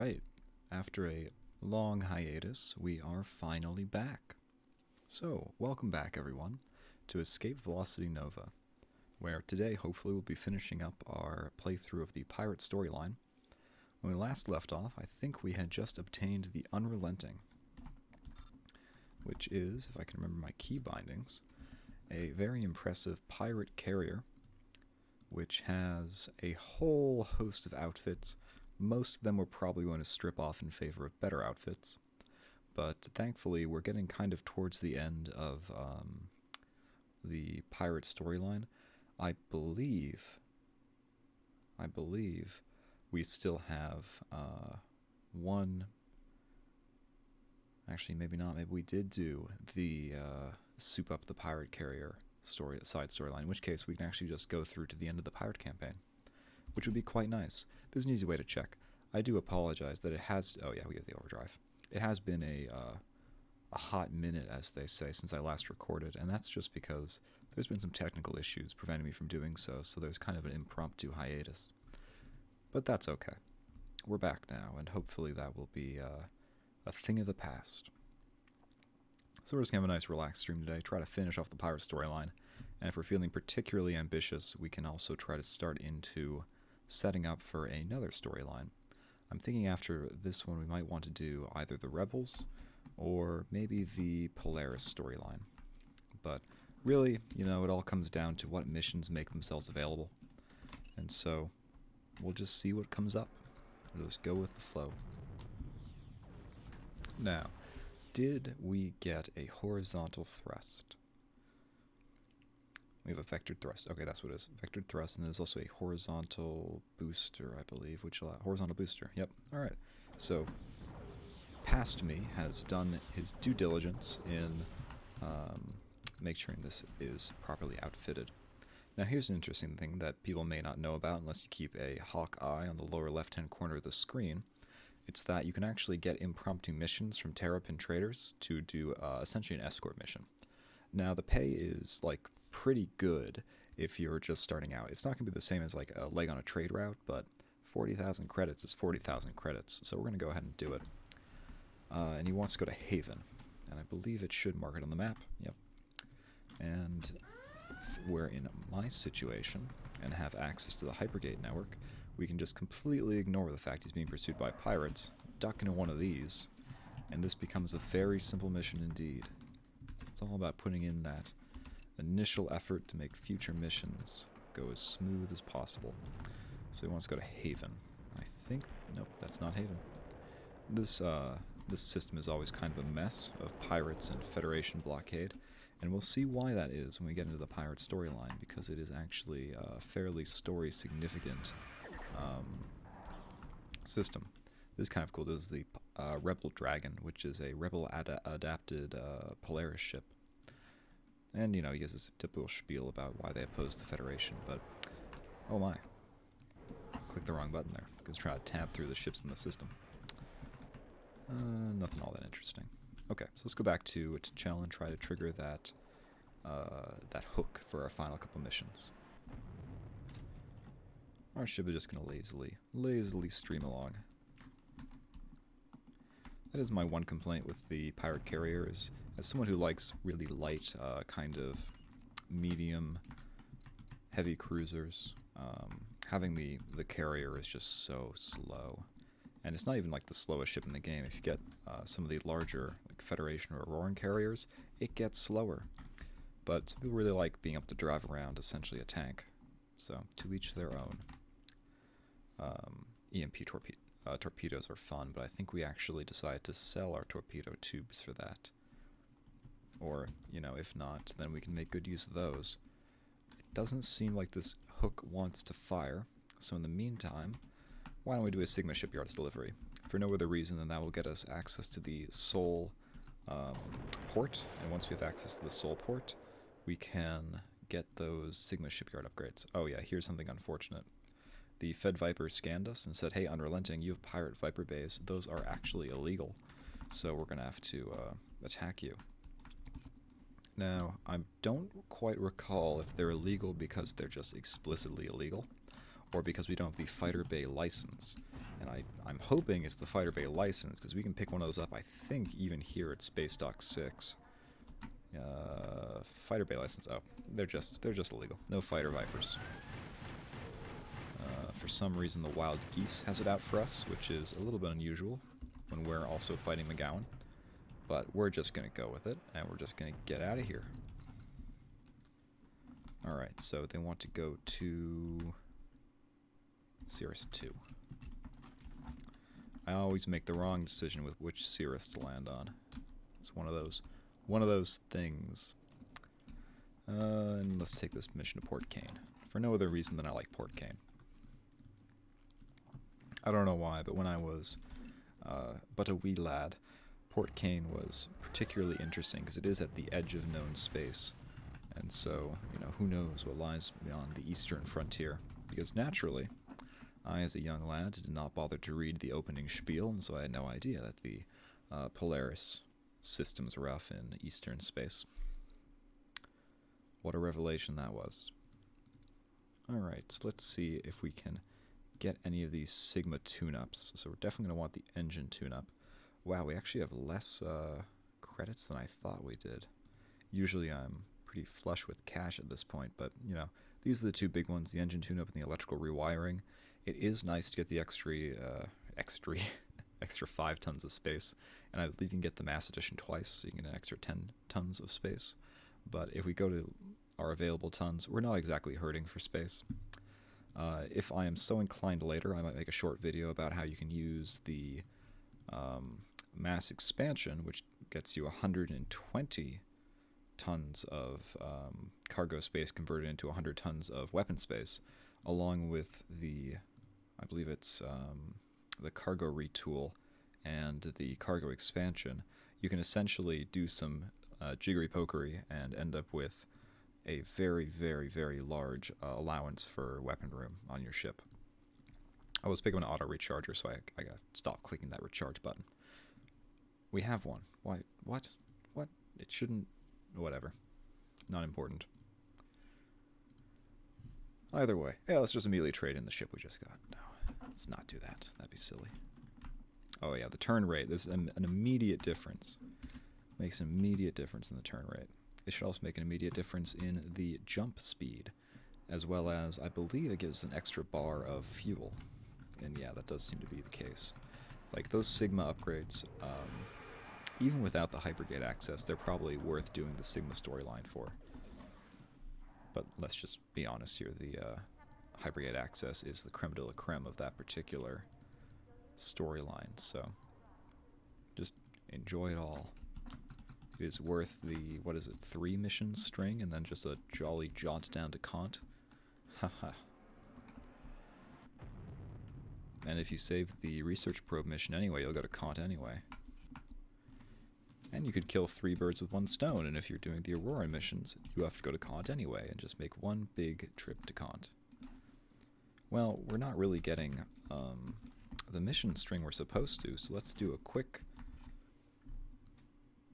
Right, after a long hiatus, we are finally back. So, welcome back, everyone, to Escape Velocity Nova, where today, hopefully, we'll be finishing up our playthrough of the pirate storyline. When we last left off, I think we had just obtained the Unrelenting, which is, if I can remember my key bindings, a very impressive pirate carrier, which has a whole host of outfits. Most of them we're probably going to strip off in favor of better outfits. But thankfully, we're getting kind of towards the end of the pirate storyline. I believe we still have one. Actually, maybe not. Maybe we did do the soup up the pirate carrier side storyline. In which case, we can actually just go through to the end of the pirate campaign, which would be quite nice. There's an easy way to check. I do apologize that it has. Oh yeah, we have the overdrive. It has been a hot minute, as they say, since I last recorded, and that's just because there's been some technical issues preventing me from doing so. So there's kind of an impromptu hiatus, but that's okay. We're back now, and hopefully that will be a thing of the past. So we're just gonna have a nice relaxed stream today. Try to finish off the pirate storyline, and if we're feeling particularly ambitious, we can also try to start into setting up for another storyline. I'm thinking after this one we might want to do either the Rebels or maybe the Polaris storyline. But really, it all comes down to what missions make themselves available. And so we'll just see what comes up. We'll just go with the flow. Now, did we get a horizontal thrust? We have a vectored thrust. Okay, that's what it is. Vectored thrust, and there's also a horizontal booster, I believe, which horizontal booster. Yep. All right. So, past me has done his due diligence in make sure this is properly outfitted. Now, here's an interesting thing that people may not know about unless you keep a hawk eye on the lower left-hand corner of the screen. It's that you can actually get impromptu missions from Terrapin traders to do essentially an escort mission. Now, the pay is pretty good if you're just starting out. It's not going to be the same as like a leg on a trade route, but 40,000 credits is 40,000 credits, so we're going to go ahead and do it. And he wants to go to Haven, and I believe it should mark it on the map. Yep. And if we're in my situation and have access to the Hypergate network, we can just completely ignore the fact he's being pursued by pirates, duck into one of these, and this becomes a very simple mission indeed. It's all about putting in that initial effort to make future missions go as smooth as possible. So he wants to go to Haven. I think, nope, that's not Haven. This system is always kind of a mess of pirates and Federation blockade, and we'll see why that is when we get into the pirate storyline, because it is actually a fairly story-significant system. This is kind of cool. This is the Rebel Dragon, which is a Rebel-adapted Polaris ship. And, he has this typical spiel about why they oppose the Federation, but, oh my. Click the wrong button there. Because try to tab through the ships in the system. Nothing all that interesting. Okay, so let's go back to Chell and try to trigger that hook for our final couple missions. Our ship is just going to lazily stream along. That is my one complaint with the pirate carrier, is as someone who likes really light, kind of medium, heavy cruisers, having the carrier is just so slow. And it's not even like the slowest ship in the game. If you get some of the larger Federation or Auroran carriers, it gets slower. But some people really like being able to drive around essentially a tank. So, to each their own. EMP torpedoes are fun, but I think we actually decided to sell our torpedo tubes for that. Or, if not, then we can make good use of those. It doesn't seem like this hook wants to fire, so in the meantime, why don't we do a Sigma Shipyards delivery? For no other reason than that will get us access to the Sol port, and once we have access to the Sol port, we can get those Sigma Shipyard upgrades. Oh yeah, here's something unfortunate. The Fed Viper scanned us and said, hey, Unrelenting, you have pirate Viper bays. Those are actually illegal, so we're going to have to attack you. Now, I don't quite recall if they're illegal because they're just explicitly illegal, or because we don't have the Fighter Bay license. And I'm hoping it's the Fighter Bay license, because we can pick one of those up, I think, even here at Space Dock 6. Fighter Bay license. Oh, they're just illegal. No fighter vipers. For some reason, the wild geese has it out for us, which is a little bit unusual when we're also fighting McGowan. But we're just going to go with it, and we're just going to get out of here. Alright, so they want to go to Cirrus 2. I always make the wrong decision with which Cirrus to land on. It's one of those things. And let's take this mission to Port Kane, for no other reason than I like Port Kane. I don't know why, but when I was but a wee lad, Port Kane was particularly interesting because it is at the edge of known space. And so, you know, who knows what lies beyond the eastern frontier. Because naturally, I, as a young lad, did not bother to read the opening spiel, and so I had no idea that the Polaris system's rough in eastern space. What a revelation that was. Alright, so let's see if we can get any of these Sigma tune-ups. So we're definitely going to want the engine tune-up. Wow, we actually have less credits than I thought we did. Usually I'm pretty flush with cash at this point, but, you know, these are the two big ones, the engine tune-up and the electrical rewiring. It is nice to get the extra 5 tons of space, and I believe you can get the mass edition twice, so you can get an extra 10 tons of space. But if we go to our available tons, we're not exactly hurting for space. If I am so inclined later, I might make a short video about how you can use the mass expansion, which gets you 120 tons of cargo space converted into 100 tons of weapon space, along with the, I believe it's the cargo retool and the cargo expansion. You can essentially do some jiggery-pokery and end up with a very, very, very large allowance for weapon room on your ship. I was picking an auto recharger, so I got stopped clicking that recharge button. We have one. Why? What? What? It shouldn't... Whatever. Not important. Either way. Yeah, let's just immediately trade in the ship we just got. No, let's not do that. That'd be silly. Oh yeah, the turn rate. There's an immediate difference. Makes an immediate difference in the turn rate. It should also make an immediate difference in the jump speed, as well as, I believe it gives an extra bar of fuel. And yeah, that does seem to be the case. Like, those Sigma upgrades, even without the Hypergate access, they're probably worth doing the Sigma storyline for. But let's just be honest here, the Hypergate access is the creme de la creme of that particular storyline, so just enjoy it all. It is worth the, what is it, 3 missions string, and then just a jolly jaunt down to Kant. Haha. And if you save the research probe mission anyway, you'll go to Kant anyway. And you could kill 3 birds with 1 stone, and if you're doing the Aurora missions, you have to go to Kant anyway, and just make one big trip to Kant. Well, we're not really getting the mission string we're supposed to, so let's do a quick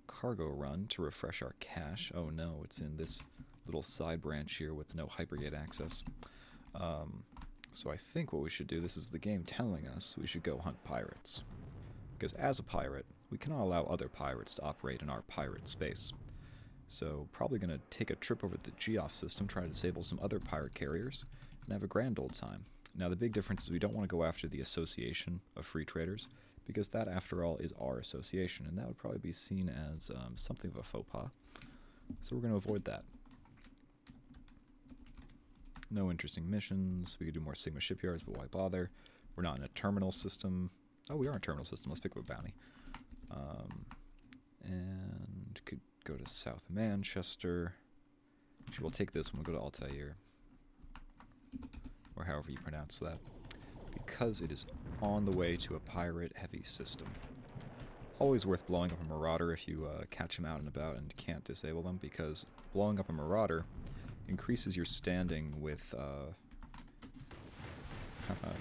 cargo run to refresh our cache. Oh no, it's in this little side branch here with no Hypergate access. So I think what we should do, this is the game telling us, we should go hunt pirates. Because as a pirate, we cannot allow other pirates to operate in our pirate space. So probably going to take a trip over to the Geoff system, try to disable some other pirate carriers, and have a grand old time. Now the big difference is we don't want to go after the Association of Free Traders, because that, after all, is our association, and that would probably be seen as something of a faux pas. So we're going to avoid that. No interesting missions. We could do more Sigma shipyards, but why bother? We're not in a terminal system. Oh, we are in a terminal system. Let's pick up a bounty. And could go to South Manchester. Actually, we'll take this one. We'll go to Altair. Or however you pronounce that. Because it is on the way to a pirate-heavy system. Always worth blowing up a Marauder if you catch them out and about and can't disable them, because blowing up a Marauder increases your standing with...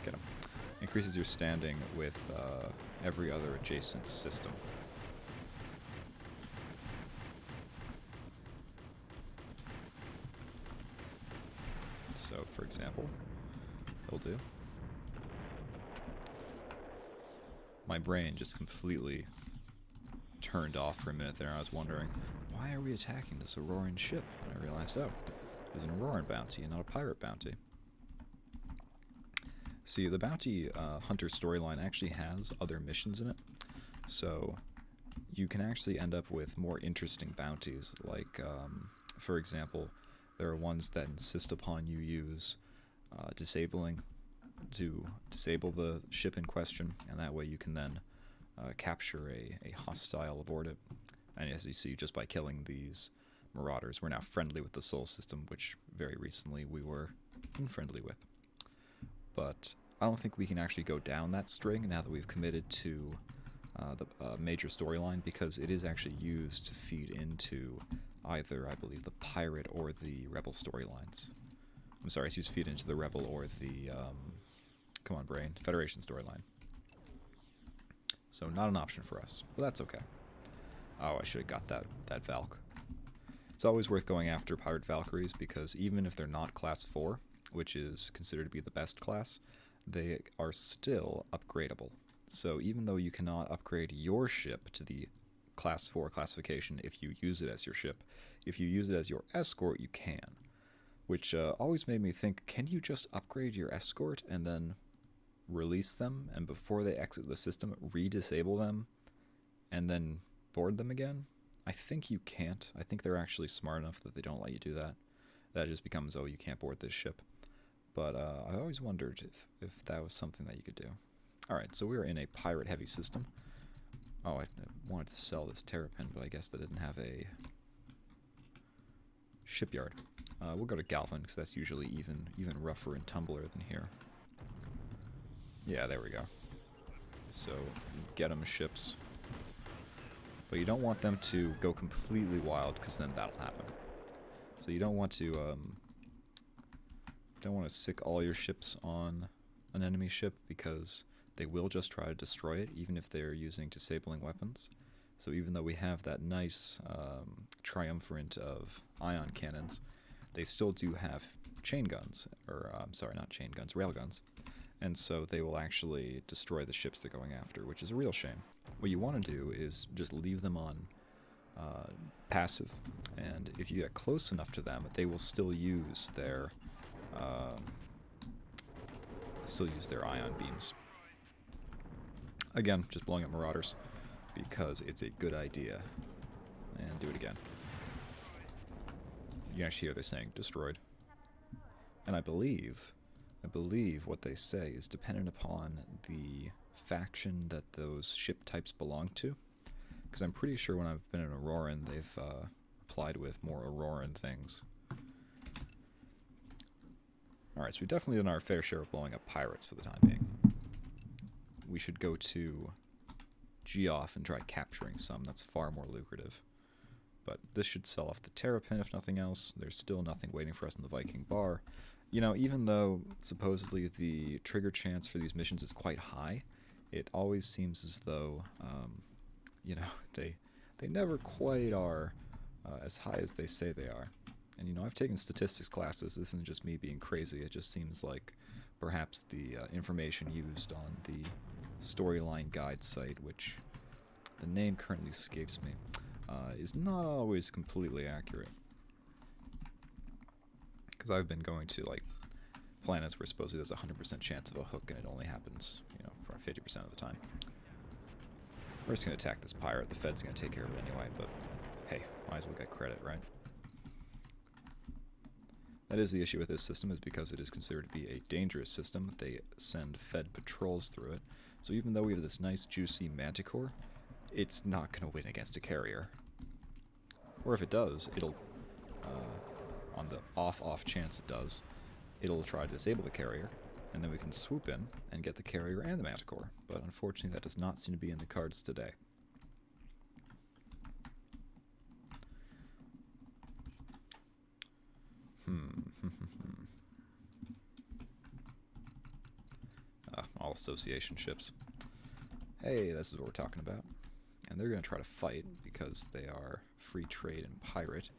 get him. Increases your standing with every other adjacent system. So, for example, They'll do. My brain just completely turned off for a minute there. I was wondering, why are we attacking this Auroran ship? And I realized, oh, it was an Auroran bounty and not a pirate bounty. See, the bounty hunter storyline actually has other missions in it, so you can actually end up with more interesting bounties. Like, for example, there are ones that insist upon you use disabling to disable the ship in question, and that way you can then capture a hostile aboard it. And as you see, just by killing these marauders, we're now friendly with the Sol system, which very recently we were unfriendly with. But I don't think we can actually go down that string now that we've committed to the major storyline, because it is actually used to feed into either, I believe, the pirate or the rebel storylines. I'm sorry, it's used to feed into the rebel or the, come on brain, Federation storyline. So not an option for us, but that's okay. Oh, I should have got that Valk. It's always worth going after Pirate Valkyries, because even if they're not Class 4, which is considered to be the best class, they are still upgradable. So even though you cannot upgrade your ship to the Class 4 classification if you use it as your ship, if you use it as your escort, you can. Which always made me think, can you just upgrade your escort and then release them, and before they exit the system, re-disable them, and then board them again? I think you can't. I think they're actually smart enough that they don't let you do that. That just becomes, oh, you can't board this ship. But I always wondered if that was something that you could do. Alright, so we're in a pirate-heavy system. Oh, I wanted to sell this Terrapin, but I guess that didn't have a shipyard. We'll go to Galvin, because that's usually even rougher and tumbler than here. Yeah, there we go. So, get them ships. But you don't want them to go completely wild, because then that'll happen. So you don't want to sick all your ships on an enemy ship, because they will just try to destroy it, even if they're using disabling weapons. So even though we have that nice triumvirate of ion cannons, they still do have chain guns, or I'm sorry, not chain guns, rail guns. And so they will actually destroy the ships they're going after, which is a real shame. What you want to do is just leave them on passive, and if you get close enough to them, they will still use their ion beams. Again, just blowing up marauders, because it's a good idea. And do it again. You can actually hear they're saying destroyed. And I believe what they say is dependent upon the faction that those ship types belong to. Because I'm pretty sure when I've been in Auroran, they've replied with more Auroran things. Alright, so we've definitely done our fair share of blowing up pirates for the time being. We should go to Geoff and try capturing some. That's far more lucrative. But this should sell off the Terrapin, if nothing else. There's still nothing waiting for us in the Viking Bar. You know, even though supposedly the trigger chance for these missions is quite high, it always seems as though, you know, they never quite are as high as they say they are. And, you know, I've taken statistics classes. This isn't just me being crazy. It just seems like perhaps the information used on the storyline guide site, which the name currently escapes me, is not always completely accurate. Because I've been going to, like, planets where supposedly there's a 100% chance of a hook, and it only happens, you know, for 50% of the time. We're just going to attack this pirate. The Fed's going to take care of it anyway, but hey, might as well get credit, right? That is the issue with this system, is because it is considered to be a dangerous system. They send Fed patrols through it. So even though we have this nice, juicy Manticore, it's not going to win against a carrier. Or if it does, it'll, on the off chance it does, it'll try to disable the carrier, and then we can swoop in and get the carrier and the Manticore. But unfortunately, that does not seem to be in the cards today. All association ships. Hey, this is what we're talking about. And they're going to try to fight because they are free trade and pirate,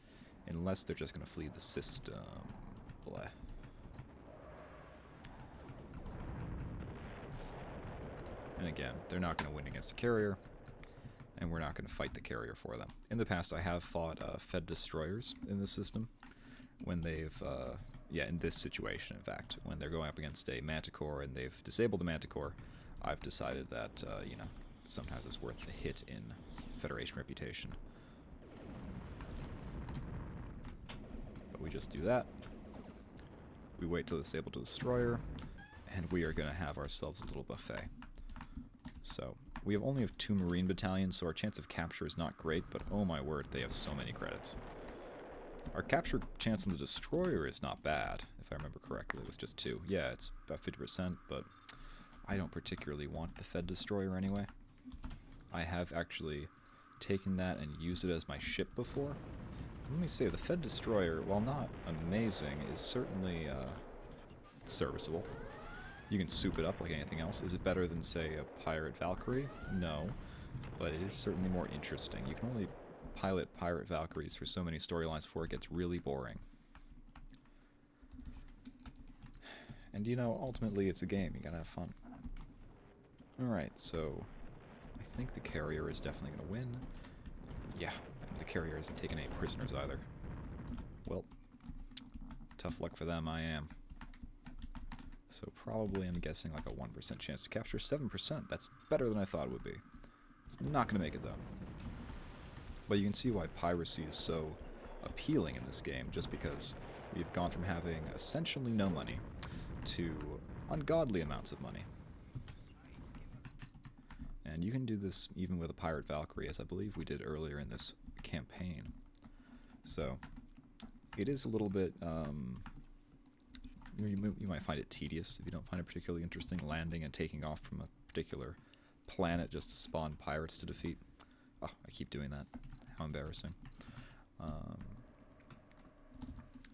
unless they're just going to flee the system. Bleh. And again, they're not going to win against the carrier, and we're not going to fight the carrier for them. In the past, I have fought Fed destroyers in this system when they've, in this situation, in fact, when they're going up against a Manticore and they've disabled the Manticore, I've decided that, sometimes it's worth the hit in Federation reputation. But we just do that. We wait till it's able to destroyer, and we are going to have ourselves a little buffet. So, we only have 2 Marine battalions, so our chance of capture is not great, but oh my word, they have so many credits. Our capture chance on the destroyer is not bad, if I remember correctly, with just 2. Yeah, it's about 50%, but I don't particularly want the Fed destroyer anyway. I have actually taken that and used it as my ship before. Let me say, the Fed destroyer, while not amazing, is certainly serviceable. You can soup it up like anything else. Is it better than, say, a Pirate Valkyrie? No, but it is certainly more interesting. You can only pilot Pirate Valkyries for so many storylines before it gets really boring. And, ultimately it's a game. You gotta have fun. Alright, so I think the carrier is definitely gonna win. Yeah, and the carrier hasn't taken any prisoners either. Well, tough luck for them, I am. So probably, I'm guessing, like a 1% chance to capture. 7%, that's better than I thought it would be. It's not going to make it, though. But you can see why piracy is so appealing in this game, just because we've gone from having essentially no money to ungodly amounts of money. And you can do this even with a Pirate Valkyrie, as I believe we did earlier in this campaign. So, it is a little bit... You might find it tedious if you don't find it particularly interesting, landing and taking off from a particular planet just to spawn pirates to defeat. Oh, I keep doing that. How embarrassing.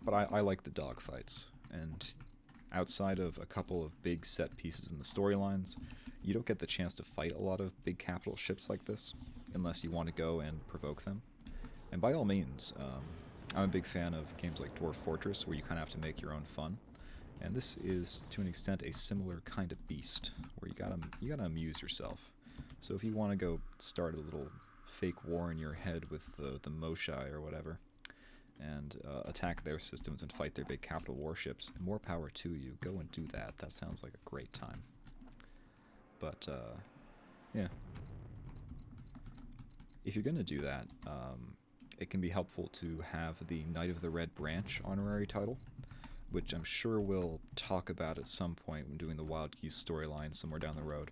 But I like the dogfights, and outside of a couple of big set pieces in the storylines, you don't get the chance to fight a lot of big capital ships like this, unless you want to go and provoke them. And by all means, I'm a big fan of games like Dwarf Fortress, where you kind of have to make your own fun. And this is, to an extent, a similar kind of beast, where you gotta amuse yourself. So if you want to go start a little fake war in your head with the Moshai or whatever, and attack their systems and fight their big capital warships, more power to you. Go and do that. That sounds like a great time. But, yeah. If you're gonna do that, it can be helpful to have the Knight of the Red Branch honorary title, which I'm sure we'll talk about at some point when doing the Wild Geese storyline somewhere down the road,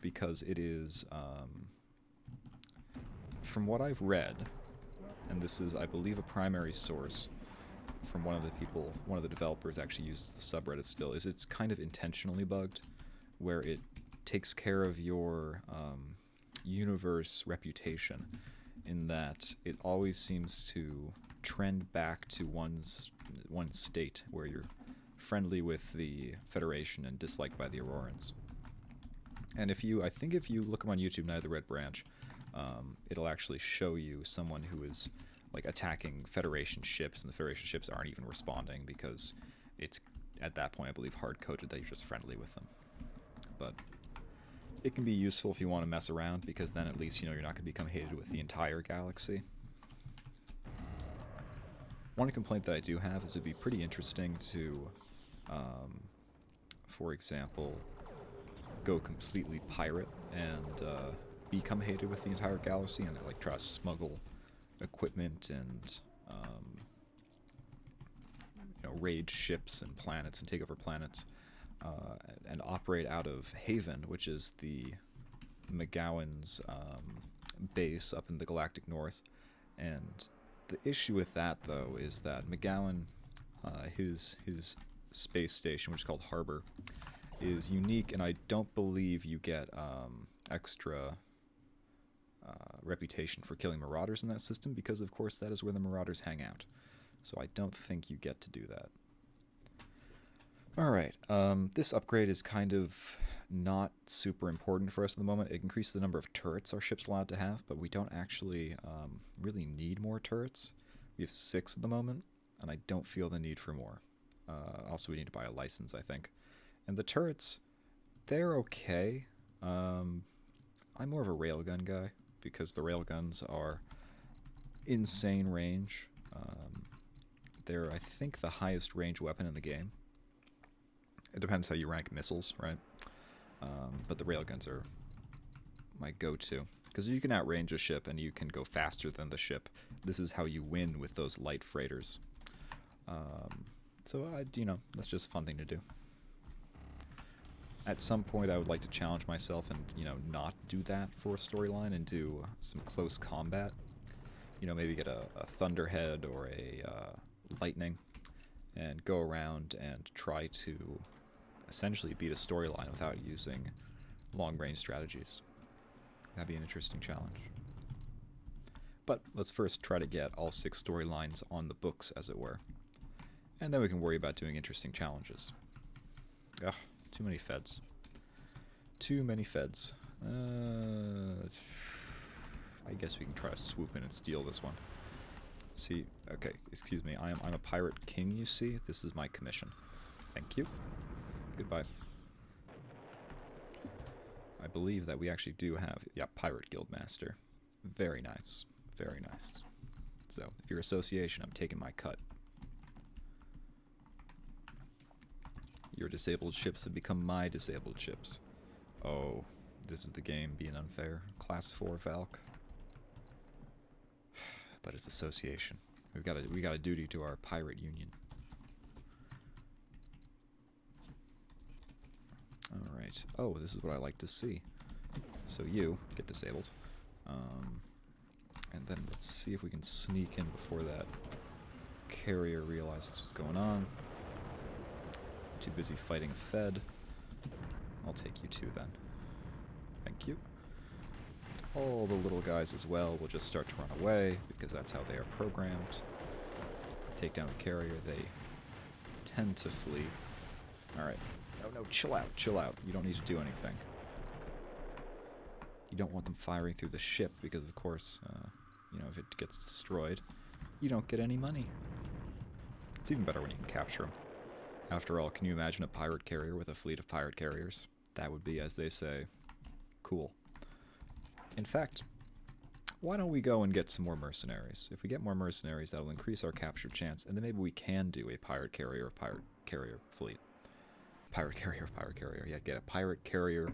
because it is, from what I've read, and this is, I believe, a primary source from one of the developers actually uses the subreddit still, is it's kind of intentionally bugged, where it takes care of your universe reputation, in that it always seems to trend back to one state where you're friendly with the Federation and disliked by the Aurorans. And I think if you look up on YouTube, Knight of the Red Branch, it'll actually show you someone who is like attacking Federation ships, and the Federation ships aren't even responding because it's, at that point, I believe, hard-coded that you're just friendly with them. But it can be useful if you want to mess around, because then at least you're not going to become hated with the entire galaxy. One complaint that I do have is it'd be pretty interesting to, for example, go completely pirate and become hated with the entire galaxy, and like try to smuggle equipment and raid ships and planets and take over planets, and operate out of Haven, which is the McGowan's base up in the Galactic North. And the issue with that, though, is that McGowan, his space station, which is called Harbor, is unique, and I don't believe you get extra reputation for killing Marauders in that system, because, of course, that is where the Marauders hang out. So I don't think you get to do that. Alright, this upgrade is kind of not super important for us at the moment. It increases the number of turrets our ship's allowed to have, but we don't actually really need more turrets. We have 6 at the moment, and I don't feel the need for more. Also, we need to buy a license, I think. And the turrets, they're okay. I'm more of a railgun guy because the railguns are insane range. They're, I think, the highest range weapon in the game. It depends how you rank missiles, right? But the railguns are my go-to. Because you can outrange a ship and you can go faster than the ship. This is how you win with those light freighters. So, that's just a fun thing to do. At some point, I would like to challenge myself and, not do that for a storyline and do some close combat. Maybe get a Thunderhead or a Lightning and go around and try to essentially beat a storyline without using long-range strategies. That'd be an interesting challenge. But let's first try to get all 6 storylines on the books, as it were. And then we can worry about doing interesting challenges. Ugh, too many feds. Too many feds. I guess we can try to swoop in and steal this one. See, okay, excuse me, I'm a pirate king, you see? This is my commission. Thank you. Goodbye. I believe that we actually do have, Pirate Guildmaster. Very nice. Very nice. So, if you're association, I'm taking my cut. Your disabled ships have become my disabled ships. Oh, this is the game being unfair. Class 4 Valk. But it's association. We got a duty to our pirate union. Alright. Oh, this is what I like to see. So you get disabled. And then let's see if we can sneak in before that carrier realizes what's going on. Too busy fighting a Fed. I'll take you two then. Thank you. All the little guys as well will just start to run away, because that's how they are programmed. Take down the carrier, they tend to flee. Alright. No, chill out, chill out. You don't need to do anything. You don't want them firing through the ship, because of course, if it gets destroyed, you don't get any money. It's even better when you can capture them. After all, can you imagine a pirate carrier with a fleet of pirate carriers? That would be, as they say, cool. In fact, why don't we go and get some more mercenaries? If we get more mercenaries, that'll increase our capture chance, and then maybe we can do a pirate carrier of pirate carrier fleet. Pirate carrier of pirate carrier. Yeah, get a pirate carrier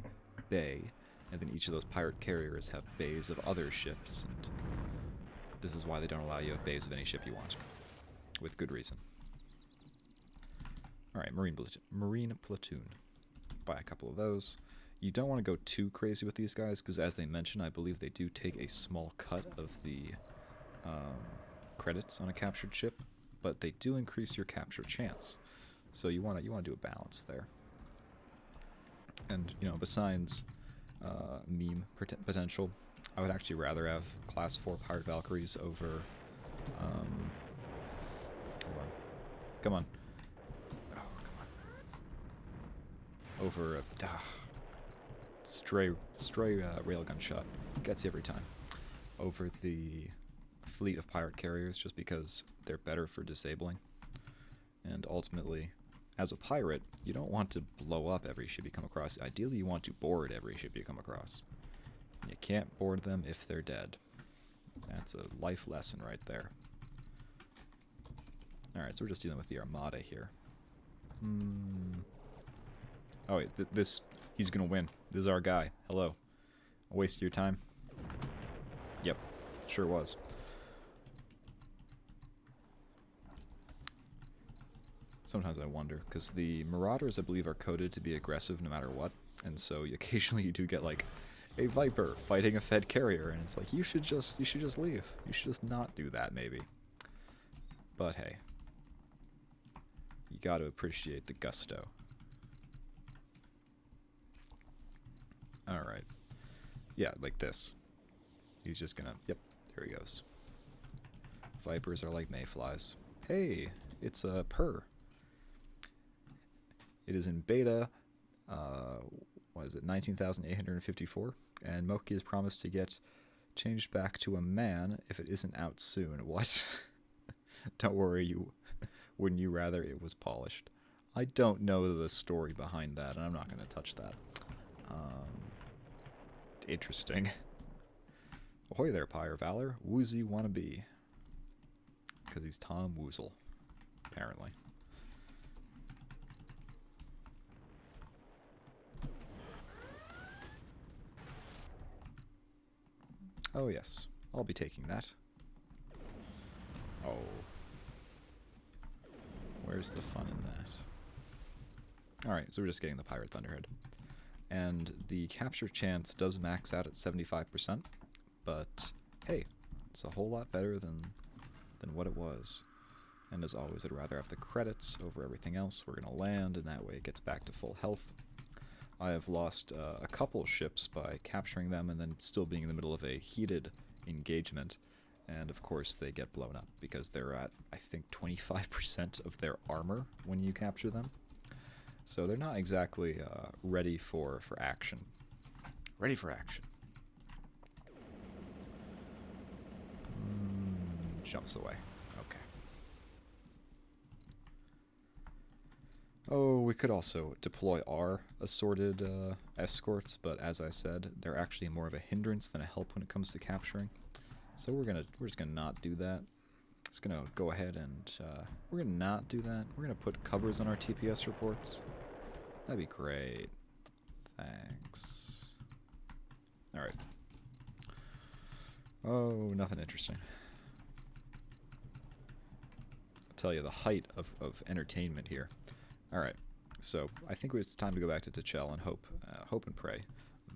bay, and then each of those pirate carriers have bays of other ships, and this is why they don't allow you to have bays of any ship you want. With good reason. Alright, Marine Platoon. Buy a couple of those. You don't want to go too crazy with these guys, because as they mentioned, I believe they do take a small cut of the credits on a captured ship, but they do increase your capture chance. So you want to do a balance there. And, besides meme potential, I would actually rather have Class 4 Pirate Valkyries over... hold on. Come on. Over stray railgun shot. Gets you every time. Over the fleet of pirate carriers, just because they're better for disabling. And ultimately, as a pirate, you don't want to blow up every ship you come across. Ideally, you want to board every ship you come across. You can't board them if they're dead. That's a life lesson right there. Alright, so we're just dealing with the Armada here. Oh wait, he's gonna win. This is our guy. Hello. A waste of your time? Yep, sure was. Sometimes I wonder, because the Marauders, I believe, are coded to be aggressive no matter what, and so occasionally you do get, like, a Viper fighting a Fed carrier, and it's like, you should just leave. You should just not do that, maybe. But hey. You gotta appreciate the gusto. Alright. Yeah, like this. He's just gonna... Yep, there he goes. Vipers are like mayflies. Hey, it's a purr. It is in beta, what is it, 19,854, and Moki has promised to get changed back to a man if it isn't out soon. What? Don't worry, wouldn't you rather it was polished? I don't know the story behind that, and I'm not going to touch that. Interesting. Ahoy there, Pyre Valor. Woozy wannabe. Because he's Tom Woozle, apparently. Oh yes, I'll be taking that. Oh. Where's the fun in that? Alright, so we're just getting the Pirate Thunderhead. And the capture chance does max out at 75%, but hey, it's a whole lot better than what it was. And as always, I'd rather have the credits over everything else. We're going to land, and that way it gets back to full health. I have lost a couple ships by capturing them and then still being in the middle of a heated engagement. And of course they get blown up because they're at, I think, 25% of their armor when you capture them. So they're not exactly ready for action. Ready for action. Jumps away. Okay. Oh, we could also deploy our assorted escorts, but as I said, they're actually more of a hindrance than a help when it comes to capturing. So we're just gonna not do that. It's gonna go ahead and we're gonna not do that. We're gonna put covers on our TPS reports. That'd be great. Thanks. All right. Oh, nothing interesting. I'll tell you the height of entertainment here. All right. So I think it's time to go back to T'Chel and hope and pray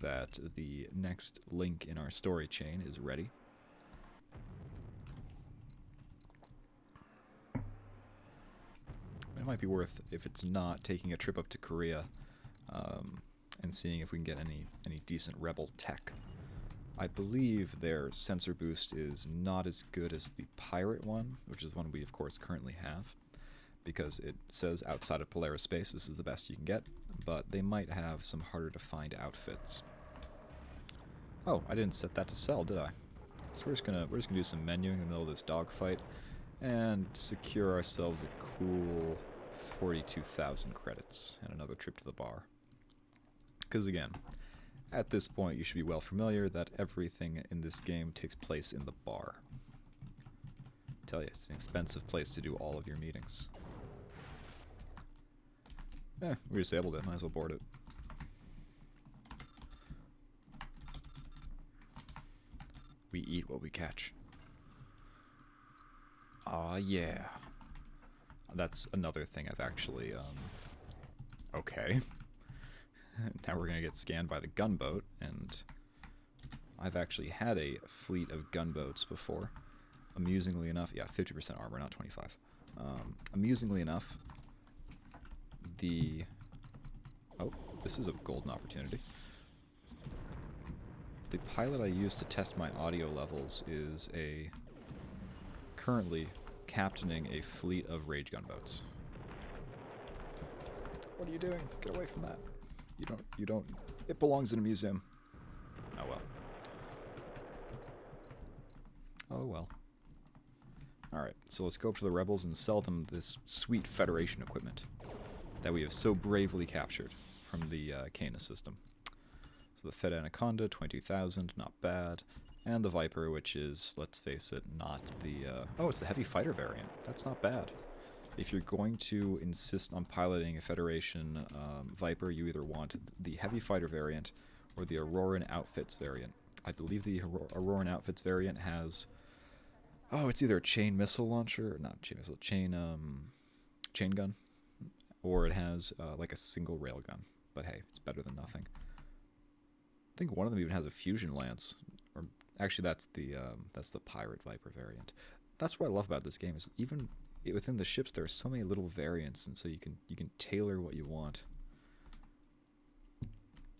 that the next link in our story chain is ready. It might be worth, if it's not, taking a trip up to Korea and seeing if we can get any decent rebel tech. I believe their sensor boost is not as good as the pirate one, which is one we of course currently have, because it says outside of Polaris space this is the best you can get, but they might have some harder to find outfits. Oh, I didn't set that to sell, did I? So we're just gonna do some menuing in the middle of this dogfight and secure ourselves a cool 42,000 credits and another trip to the bar. Because again, at this point you should be well familiar that everything in this game takes place in the bar. I tell you, it's an expensive place to do all of your meetings. We disabled it, might as well board it. We eat what we catch. Aw, yeah. That's another thing I've actually, okay. Now we're gonna get scanned by the gunboat, and I've actually had a fleet of gunboats before. Amusingly enough, yeah, 50% armor, not 25. Amusingly enough, oh, this is a golden opportunity. The pilot I use to test my audio levels is currently captaining a fleet of rage gunboats. What are you doing? Get away from that. You don't, it belongs in a museum. Oh well. Oh well. Alright, so let's go up to the rebels and sell them this sweet Federation equipment that we have so bravely captured from the Cana system. So the Fed Anaconda, 22,000, not bad. And the Viper, which is, let's face it, not the... oh, it's the Heavy Fighter variant. That's not bad. If you're going to insist on piloting a Federation Viper, you either want the Heavy Fighter variant or the Auroran Outfits variant. I believe the Auroran Outfits variant has... oh, it's either a chain missile launcher, not chain missile, chain gun, or it has like a single railgun. But hey, it's better than nothing. I think one of them even has a fusion lance, or actually that's the Pirate Viper variant. That's what I love about this game, is even within the ships there are so many little variants, and so you can tailor what you want.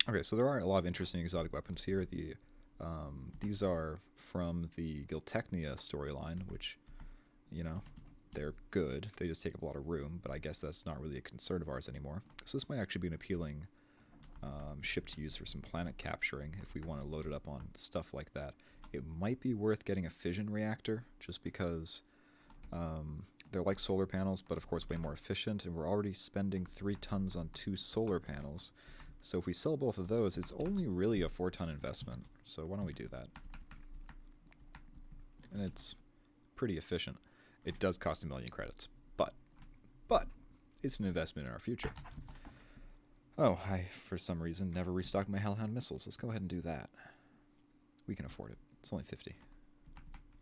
Okay, so there are a lot of interesting exotic weapons here. These are from the Giltechnia storyline, which, you know, they're good. They just take up a lot of room, but I guess that's not really a concern of ours anymore. So this might actually be an appealing ship to use for some planet capturing if we want to load it up on stuff like that. It might be worth getting a fission reactor, just because they're like solar panels, but of course way more efficient, and we're already spending 3 tons on 2 solar panels. So if we sell both of those, it's only really a 4-ton investment. So why don't we do that? And it's pretty efficient. It does cost 1 million credits, but it's an investment in our future. Oh, I, for some reason, never restocked my Hellhound missiles. Let's go ahead and do that. We can afford it. It's only 50.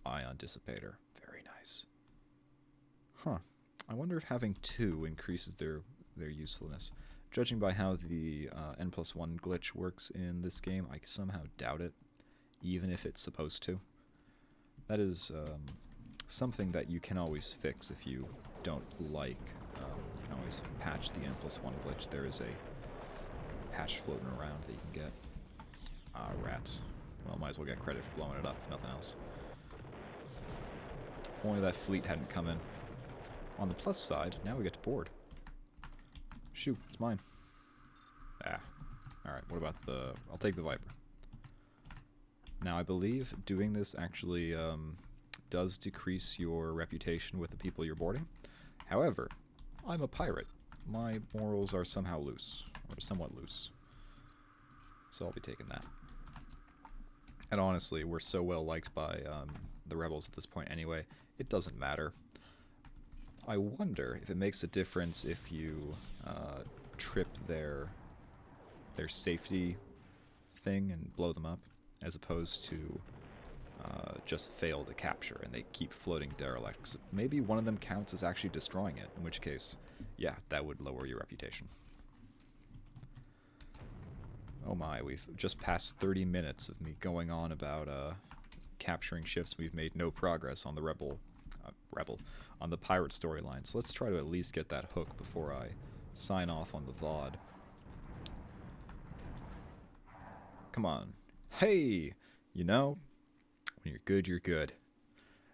Ion Dissipator. Very nice. Huh. I wonder if having 2 increases their usefulness. Judging by how the N+1 glitch works in this game, I somehow doubt it, even if it's supposed to. That is something that you can always fix if you don't like. You can always patch the N+1 glitch. There is a patch floating around that you can get. Ah, rats. Well, might as well get credit for blowing it up, if nothing else. If only that fleet hadn't come in. On the plus side, now we get to board. Shoo, it's mine. Ah. Alright, what about the... I'll take the Viper. Now, I believe doing this actually does decrease your reputation with the people you're boarding. However, I'm a pirate. My morals are somehow loose, or somewhat loose. So I'll be taking that. And honestly, we're so well liked by the rebels at this point anyway, it doesn't matter. I wonder if it makes a difference if you trip their safety thing and blow them up, as opposed to just fail to capture and they keep floating derelicts. Maybe one of them counts as actually destroying it, in which case, yeah, that would lower your reputation. Oh my, we've just passed 30 minutes of me going on about capturing ships. We've made no progress on the on the pirate storyline. So let's try to at least get that hook before I sign off on the VOD. Come on. Hey! You know, when you're good, you're good.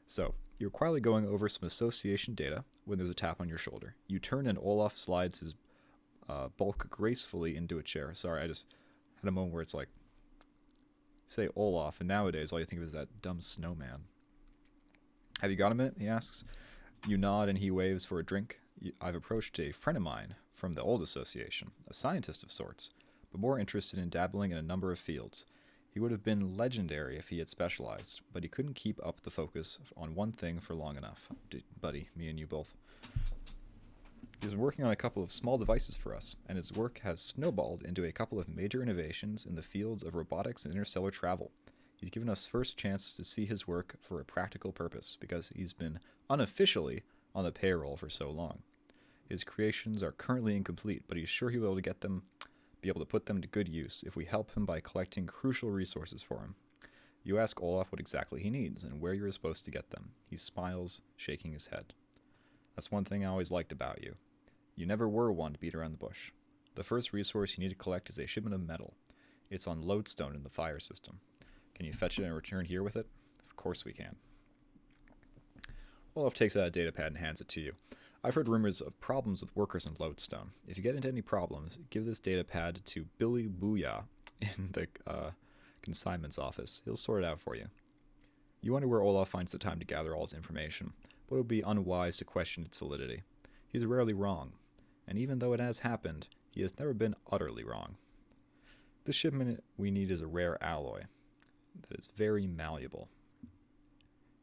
So, you're quietly going over some association data when there's a tap on your shoulder. You turn and Olaf slides his bulk gracefully into a chair. Sorry, I just had a moment where it's like, say Olaf, and nowadays all you think of is that dumb snowman. Have you got a minute? He asks. You nod and he waves for a drink. I've approached a friend of mine from the old association, a scientist of sorts, but more interested in dabbling in a number of fields. He would have been legendary if he had specialized, but he couldn't keep up the focus on one thing for long enough. Buddy, me and you both. He's been working on a couple of small devices for us, and his work has snowballed into a couple of major innovations in the fields of robotics and interstellar travel. He's given us first chance to see his work for a practical purpose, because he's been unofficially on the payroll for so long. His creations are currently incomplete, but he's sure he'll be able to put them to good use if we help him by collecting crucial resources for him. You ask Olaf what exactly he needs and where you're supposed to get them. He smiles, shaking his head. That's one thing I always liked about you. You never were one to beat around the bush. The first resource you need to collect is a shipment of metal. It's on lodestone in the fire system. Can you fetch it and return here with it? Of course we can. Olaf takes out a datapad and hands it to you. I've heard rumors of problems with workers in lodestone. If you get into any problems, give this datapad to Billy Booyah in the consignment's office. He'll sort it out for you. You wonder where Olaf finds the time to gather all his information, but it would be unwise to question its validity. He's rarely wrong, and even though it has happened, he has never been utterly wrong. This shipment we need is a rare alloy that is very malleable.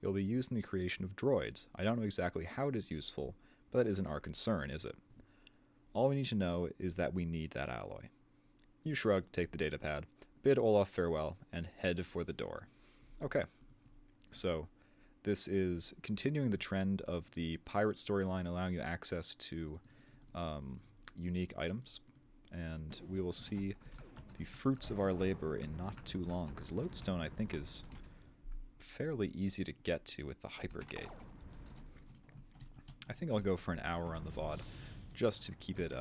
It will be used in the creation of droids. I don't know exactly how it is useful, but that isn't our concern, is it? All we need to know is that we need that alloy. You shrug, take the datapad, bid Olaf farewell, and head for the door. Okay, so this is continuing the trend of the pirate storyline, allowing you access to unique items, and we will see the fruits of our labor in not too long, because lodestone, I think, is fairly easy to get to with the hypergate. I think I'll go for an hour on the VOD, just to keep it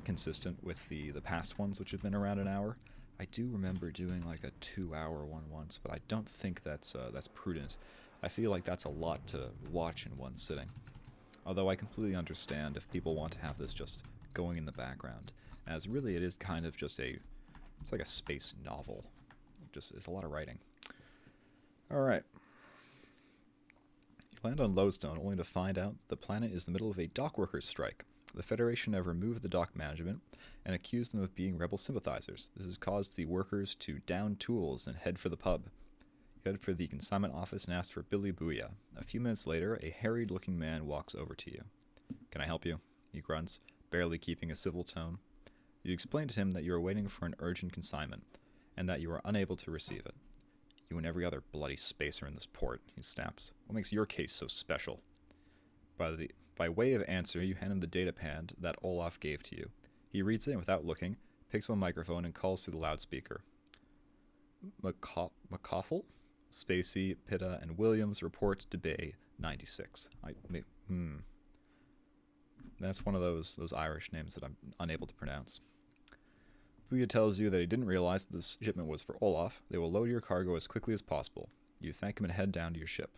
consistent with the past ones, which have been around an hour. I do remember doing like a 2-hour one once, but I don't think that's prudent. I feel like that's a lot to watch in one sitting. Although I completely understand if people want to have this just going in the background, as really it is kind of just it's like a space novel. It's a lot of writing. Alright. You land on Lodestone only to find out the planet is in the middle of a dockworkers strike. The Federation have removed the dock management and accused them of being rebel sympathizers. This has caused the workers to down tools and head for the pub. You head for the consignment office and ask for Billy Booyah. A few minutes later, a harried-looking man walks over to you. "Can I help you?" he grunts, barely keeping a civil tone. You explain to him that you are waiting for an urgent consignment, and that you are unable to receive it. "You and every other bloody spacer in this port," he snaps. "What makes your case so special?" By way of answer, you hand him the datapad that Olaf gave to you. He reads it without looking, picks up a microphone, and calls through the loudspeaker. McCoffle? Spacey, Pitta, and Williams report to Bay 96. That's one of those Irish names that I'm unable to pronounce. Booyah tells you that he didn't realize that this shipment was for Olaf. They will load your cargo as quickly as possible. You thank him and head down to your ship.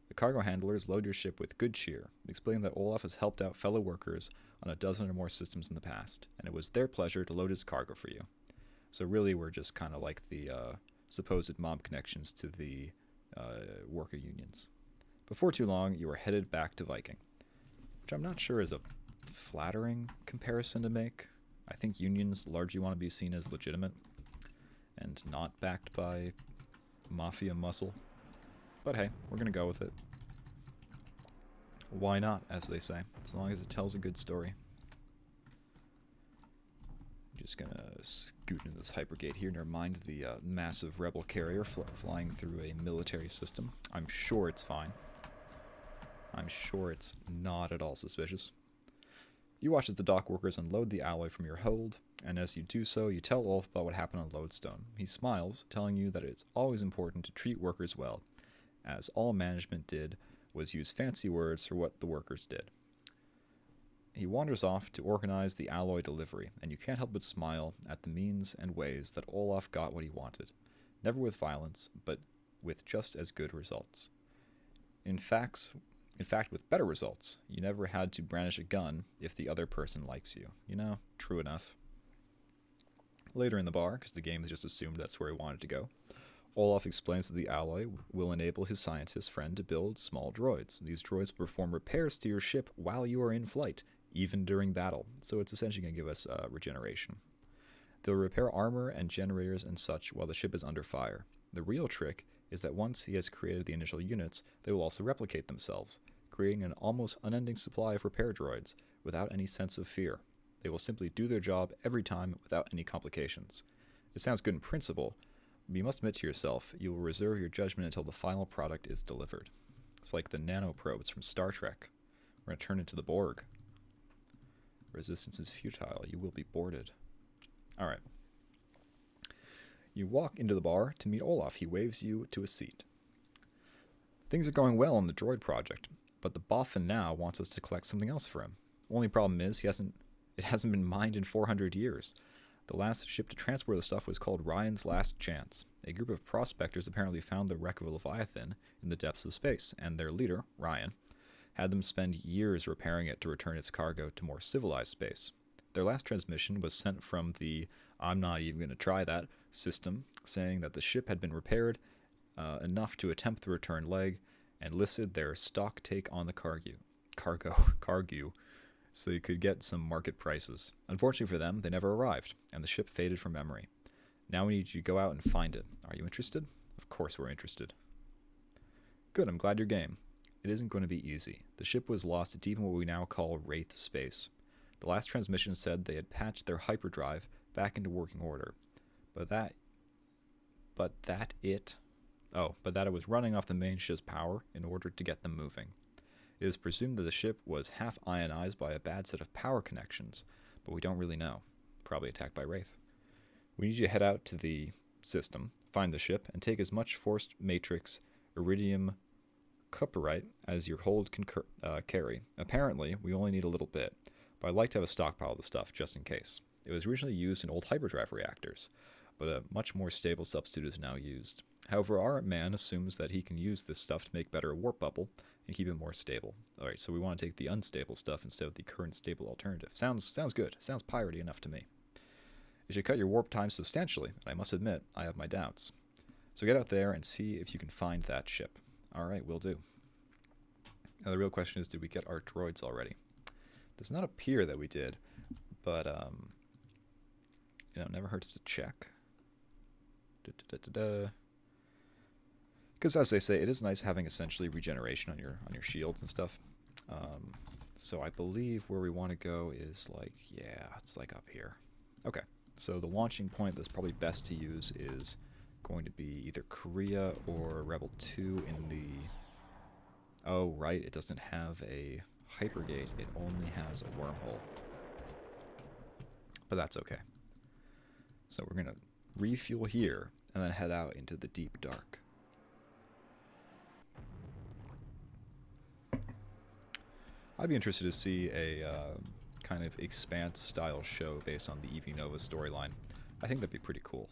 The cargo handlers load your ship with good cheer, explaining that Olaf has helped out fellow workers on a dozen or more systems in the past, and it was their pleasure to load his cargo for you. So really, we're just kind of like the supposed mob connections to the worker unions. Before too long, you are headed back to Viking, which I'm not sure is a flattering comparison to make. I think unions largely want to be seen as legitimate and not backed by mafia muscle. But hey, we're going to go with it. Why not, as they say, as long as it tells a good story. I'm just going to scoot into this hypergate here. Never mind the massive rebel carrier flying through a military system. I'm sure it's fine. I'm sure it's not at all suspicious. You watch as the dock workers unload the alloy from your hold, and as you do so, you tell Olaf about what happened on Lodestone. He smiles, telling you that it's always important to treat workers well, as all management did was use fancy words for what the workers did. He wanders off to organize the alloy delivery, and you can't help but smile at the means and ways that Olaf got what he wanted. Never with violence, but with just as good results. In fact, with better results. You never had to brandish a gun if the other person likes you. You know, true enough. Later in the bar, because the game has just assumed that's where he wanted to go, Olaf explains that the alloy will enable his scientist friend to build small droids. These droids will perform repairs to your ship while you are in flight, even during battle. So it's essentially going to give us regeneration. They'll repair armor and generators and such while the ship is under fire. The real trick is that once he has created the initial units, they will also replicate themselves, creating an almost unending supply of repair droids without any sense of fear. They will simply do their job every time without any complications. It sounds good in principle, but you must admit to yourself you will reserve your judgment until the final product is delivered. It's like the nanoprobes from Star Trek. We're going to turn into the Borg. Resistance is futile. You will be boarded. Alright. You walk into the bar to meet Olaf. He waves you to a seat. Things are going well on the droid project, but the boffin now wants us to collect something else for him. Only problem is it hasn't been mined in 400 years. The last ship to transport the stuff was called Ryan's Last Chance. A group of prospectors apparently found the wreck of a Leviathan in the depths of space, and their leader, Ryan, had them spend years repairing it to return its cargo to more civilized space. Their last transmission was sent from the "I'm not even going to try that" system, saying that the ship had been repaired enough to attempt the return leg, and listed their stock take on the cargo, so you could get some market prices. Unfortunately for them, they never arrived, and the ship faded from memory. Now we need you to go out and find it. Are you interested? Of course we're interested. Good, I'm glad you're game. It isn't going to be easy. The ship was lost at even what we now call Wraith space. The last transmission said they had patched their hyperdrive back into working order, but that it was running off the main ship's power in order to get them moving. It is presumed that the ship was half ionized by a bad set of power connections, but we don't really know. Probably attacked by Wraith. We need you to head out to the system, find the ship, and take as much forced matrix iridium cuprite as your hold can carry. Apparently, we only need a little bit, but I'd like to have a stockpile of the stuff just in case. It was originally used in old hyperdrive reactors, but a much more stable substitute is now used. However, our man assumes that he can use this stuff to make better a warp bubble and keep it more stable. Alright, so we want to take the unstable stuff instead of the current stable alternative. Sounds good. Sounds piratey enough to me. It should cut your warp time substantially, and I must admit, I have my doubts. So get out there and see if you can find that ship. Alright, will do. Now the real question is, did we get our droids already? Does not appear that we did, but you know, never hurts to check. Because as they say, it is nice having essentially regeneration on your shields and stuff. So I believe where we want to go is like, yeah, it's like up here. Okay, so the launching point that's probably best to use is going to be either Korea or Rebel 2 in the... Oh, right, it doesn't have a hypergate, it only has a wormhole. But that's okay. So we're going to refuel here and then head out into the deep dark. I'd be interested to see a kind of Expanse-style show based on the EV Nova storyline. I think that'd be pretty cool.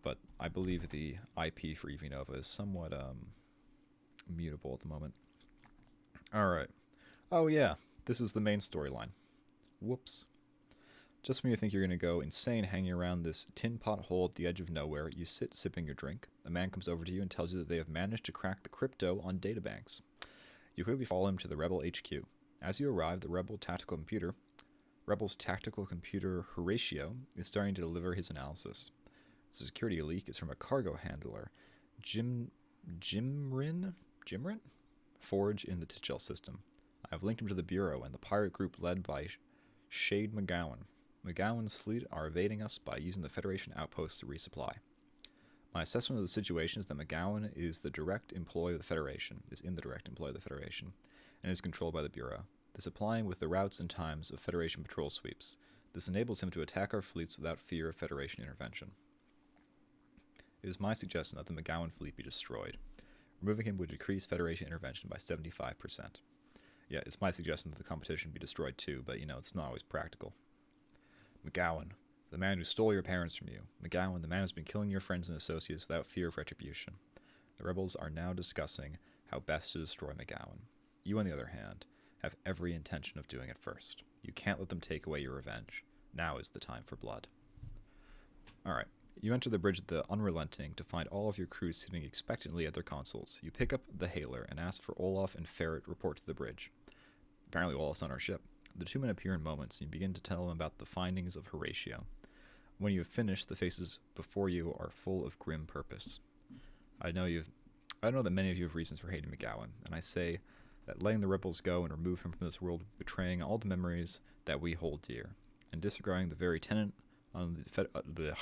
But I believe the IP for EV Nova is somewhat mutable at the moment. Alright. Oh yeah, this is the main storyline. Whoops. Just when you think you're going to go insane hanging around this tin pot hole at the edge of nowhere, you sit sipping your drink. A man comes over to you and tells you that they have managed to crack the crypto on databanks. You quickly follow him to the Rebel HQ. As you arrive, the Rebel's tactical computer, Horatio, is starting to deliver his analysis. The security leak is from a cargo handler, Jimrin? Forge in the Tichel system. I have linked him to the Bureau and the pirate group led by Shade McGowan. McGowan's fleet are evading us by using the Federation outposts to resupply. My assessment of the situation is that McGowan is in the direct employ of the Federation, and is controlled by the Bureau. This applying with the routes and times of Federation patrol sweeps. This enables him to attack our fleets without fear of Federation intervention. It is my suggestion that the McGowan fleet be destroyed. Removing him would decrease Federation intervention by 75%. Yeah, it's my suggestion that the competition be destroyed too, but you know, it's not always practical. McGowan, the man who stole your parents from you. McGowan, the man who's been killing your friends and associates without fear of retribution. The rebels are now discussing how best to destroy McGowan. You, on the other hand, have every intention of doing it first. You can't let them take away your revenge. Now is the time for blood. Alright, you enter the bridge of the Unrelenting to find all of your crew sitting expectantly at their consoles. You pick up the hailer and ask for Olaf and Ferret report to the bridge. Apparently Olaf's on our ship. The two men appear in moments, and you begin to tell them about the findings of Horatio. When you have finished, the faces before you are full of grim purpose. I know that many of you have reasons for hating McGowan, and I say that letting the rebels go and remove him from this world, betraying all the memories that we hold dear, and disregarding the very tenet on the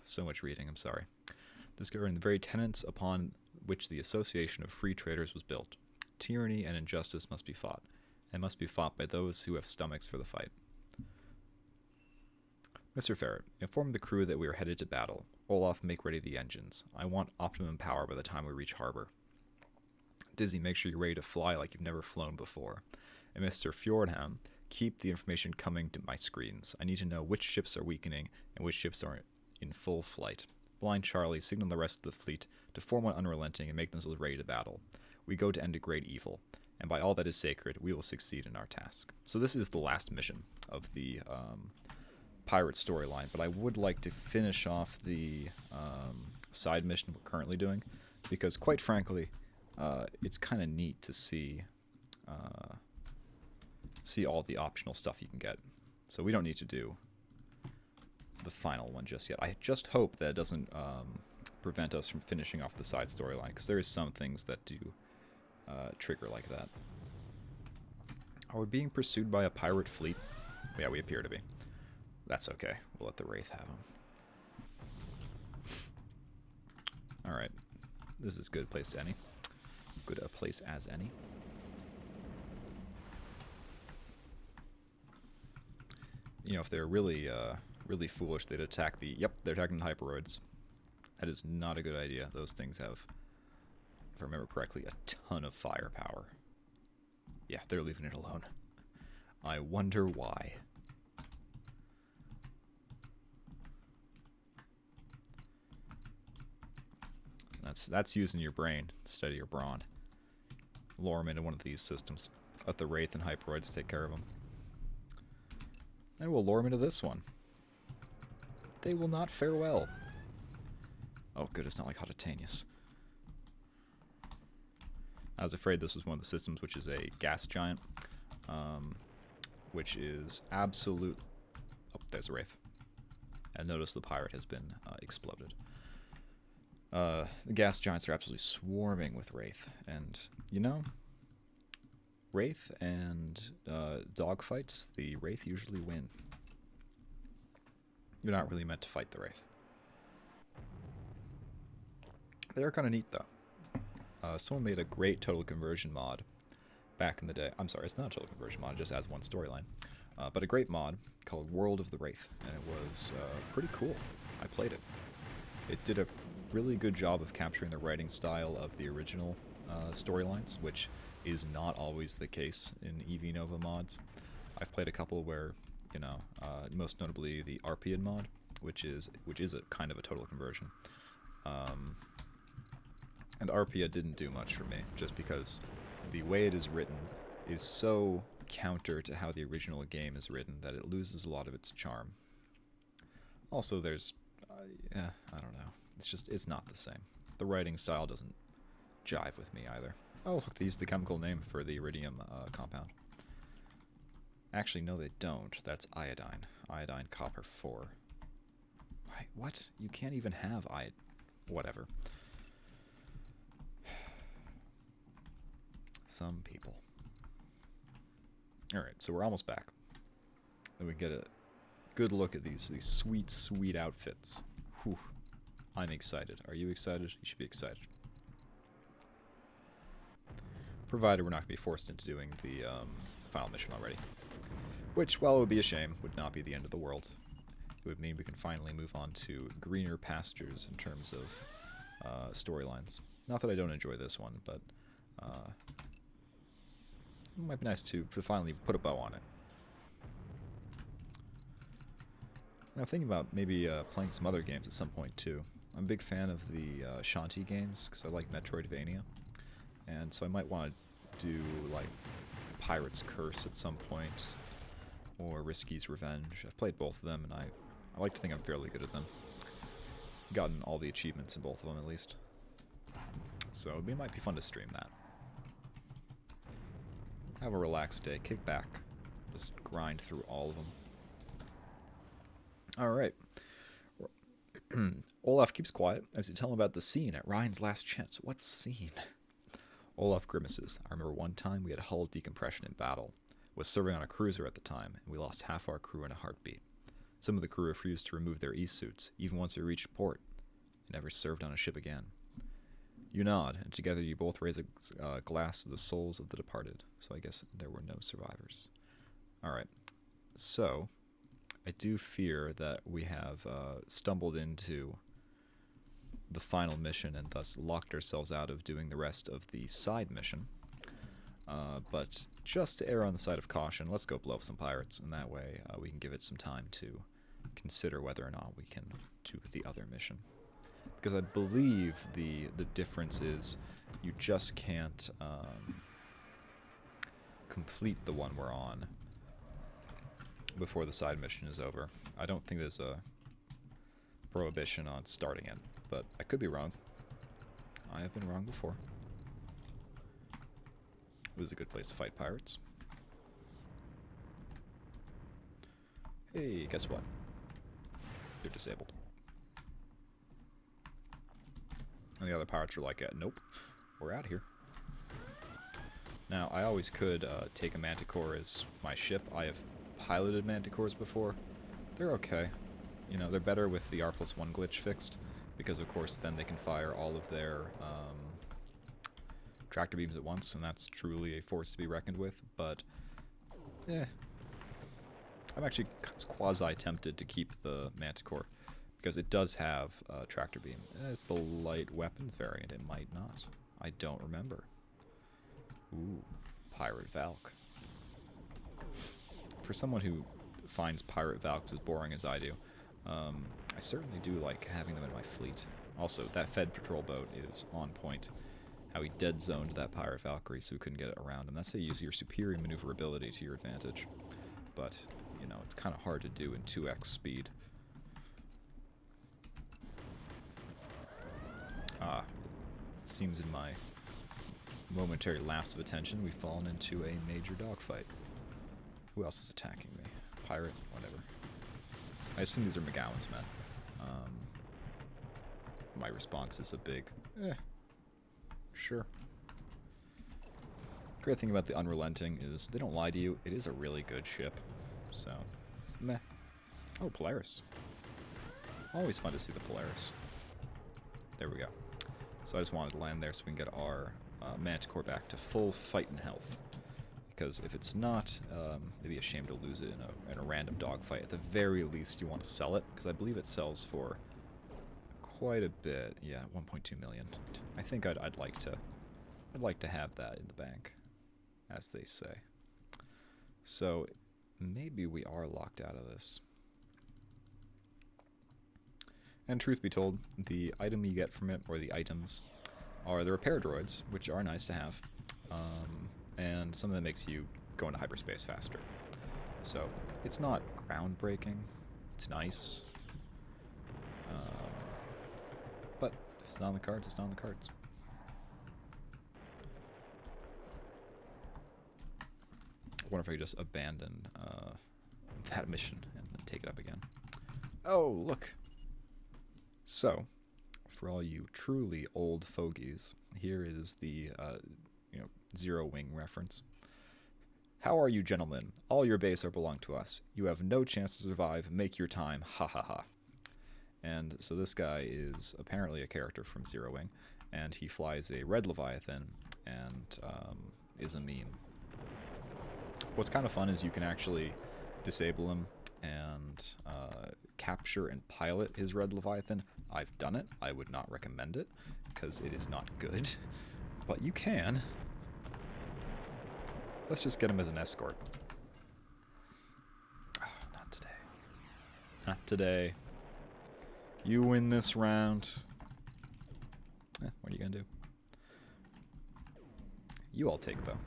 so much reading, I'm sorry. Discovering the very tenets upon which the Association of Free Traders was built. Tyranny and injustice must be fought, and must be fought by those who have stomachs for the fight. Mr. Ferret, inform the crew that we are headed to battle. Olaf, make ready the engines. I want optimum power by the time we reach harbor. Dizzy, make sure you're ready to fly like you've never flown before. And Mr. Fjordham, keep the information coming to my screens. I need to know which ships are weakening and which ships are in full flight. Blind Charlie, signal the rest of the fleet to form one Unrelenting and make themselves ready to battle. We go to end a great evil, and by all that is sacred, we will succeed in our task. So this is the last mission of the pirate storyline, but I would like to finish off the side mission we're currently doing, because quite frankly, it's kind of neat to see all the optional stuff you can get. So we don't need to do the final one just yet. I just hope that it doesn't prevent us from finishing off the side storyline, because there is some things that do trigger like that. Are we being pursued by a pirate fleet? Yeah, we appear to be. That's okay. We'll let the Wraith have them. Alright. This is as good a place as any. Good a place as any. You know, if they're really, really foolish, they'd attack the... Yep, they're attacking the Hyperoids. That is not a good idea. Those things have, if I remember correctly, a ton of firepower. Yeah, they're leaving it alone. I wonder why. That's using your brain instead of your brawn. Lure them into one of these systems. Let the Wraith and Hyperoids take care of them. And we'll lure them into this one. They will not fare well. Oh good, it's not like Hottatanius. I was afraid this was one of the systems which is a gas giant. which is absolute... Oh, there's a Wraith. And notice the pirate has been exploded. The gas giants are absolutely swarming with Wraith. And, you know, Wraith and dogfights, the Wraith usually win. You're not really meant to fight the Wraith. They are kind of neat, though. Someone made a great total conversion mod back in the day. I'm sorry, it's not a total conversion mod, it just adds one storyline. But a great mod called World of the Wraith, and it was pretty cool. I played it. It did a really good job of capturing the writing style of the original storylines, which is not always the case in EV Nova mods. I've played a couple where, you know, most notably the Arpian mod, which is a kind of a total conversion. And Arpia didn't do much for me, just because the way it is written is so counter to how the original game is written that it loses a lot of its charm. Also, there's, yeah, I don't know. It's not the same. The writing style doesn't jive with me either. Oh, look, they used the chemical name for the iridium compound. Actually, no, they don't. That's iodine. Iodine copper 4. Wait, what? You can't even have whatever. Some people. Alright, so we're almost back. Then we get a good look at these sweet, sweet outfits. Whew. I'm excited. Are you excited? You should be excited. Provided we're not going to be forced into doing the final mission already. Which, while it would be a shame, would not be the end of the world. It would mean we can finally move on to greener pastures in terms of storylines. Not that I don't enjoy this one, but it might be nice to finally put a bow on it. And I'm thinking about maybe playing some other games at some point too. I'm a big fan of the Shanti games because I like Metroidvania, and so I might want to do like Pirate's Curse at some point, or Risky's Revenge. I've played both of them, and I like to think I'm fairly good at them. Gotten all the achievements in both of them at least. So it might be fun to stream that. Have a relaxed day, kick back, just grind through all of them. Alright. Olaf keeps quiet as you tell him about the scene at Ryan's last chance. What scene? Olaf grimaces. I remember one time we had hull decompression in battle. Was serving on a cruiser at the time, and we lost half our crew in a heartbeat. Some of the crew refused to remove their e-suits, even once we reached port. I never served on a ship again. You nod, and together you both raise a glass to the souls of the departed. So I guess there were no survivors. Alright, so I do fear that we have stumbled into the final mission and thus locked ourselves out of doing the rest of the side mission. But just to err on the side of caution, let's go blow up some pirates, and that way we can give it some time to consider whether or not we can do the other mission. Because I believe the difference is you just can't complete the one we're on before the side mission is over. I don't think there's a prohibition on starting it, but I could be wrong. I have been wrong before. It was a good place to fight pirates. Hey, guess what? They're disabled. And the other pirates are like, nope, we're out of here. Now, I always could take a Manticore as my ship. I have piloted Manticores before. They're okay. You know, they're better with the R+1 glitch fixed, because of course then they can fire all of their tractor beams at once, and that's truly a force to be reckoned with, but I'm actually quasi-tempted to keep the Manticore, because it does have a tractor beam. It's the light weapon variant, it might not. I don't remember. Ooh, Pirate Valk. For someone who finds Pirate Valks as boring as I do, I certainly do like having them in my fleet. Also, that Fed patrol boat is on point. How he dead zoned that Pirate Valkyrie so we couldn't get it around him. That's how you use your superior maneuverability to your advantage. But, you know, it's kind of hard to do in 2x speed. Seems in my momentary lapse of attention we've fallen into a major dogfight. Who else is attacking me? Pirate? Whatever. I assume these are McGowan's men. My response is a big, sure. Great thing about the Unrelenting is they don't lie to you. It is a really good ship. So, meh. Oh, Polaris. Always fun to see the Polaris. There we go. So I just wanted to land there so we can get our Manticore back to full fight and health. Because if it's not, it'd be a shame to lose it in a random dogfight. At the very least, you want to sell it, because I believe it sells for quite a bit. Yeah, 1.2 million. I think I'd like to have that in the bank, as they say. So maybe we are locked out of this. And truth be told, the item you get from it, or the items, are the repair droids, which are nice to have. And something that makes you go into hyperspace faster. So it's not groundbreaking. It's nice. But if it's not on the cards, it's not on the cards. I wonder if I could just abandon that mission and then take it up again. Oh, look. So, for all you truly old fogies, here is the Zero Wing reference. How are you, gentlemen? All your base are belong to us. You have no chance to survive. Make your time. Ha ha ha. And so this guy is apparently a character from Zero Wing, and he flies a red Leviathan and is a meme. What's kind of fun is you can actually disable him and capture and pilot his red Leviathan. I've done it. I would not recommend it because it is not good, but you can. Let's just get him as an escort. Oh, not today. Not today. You win this round. What are you gonna do? You all take, though.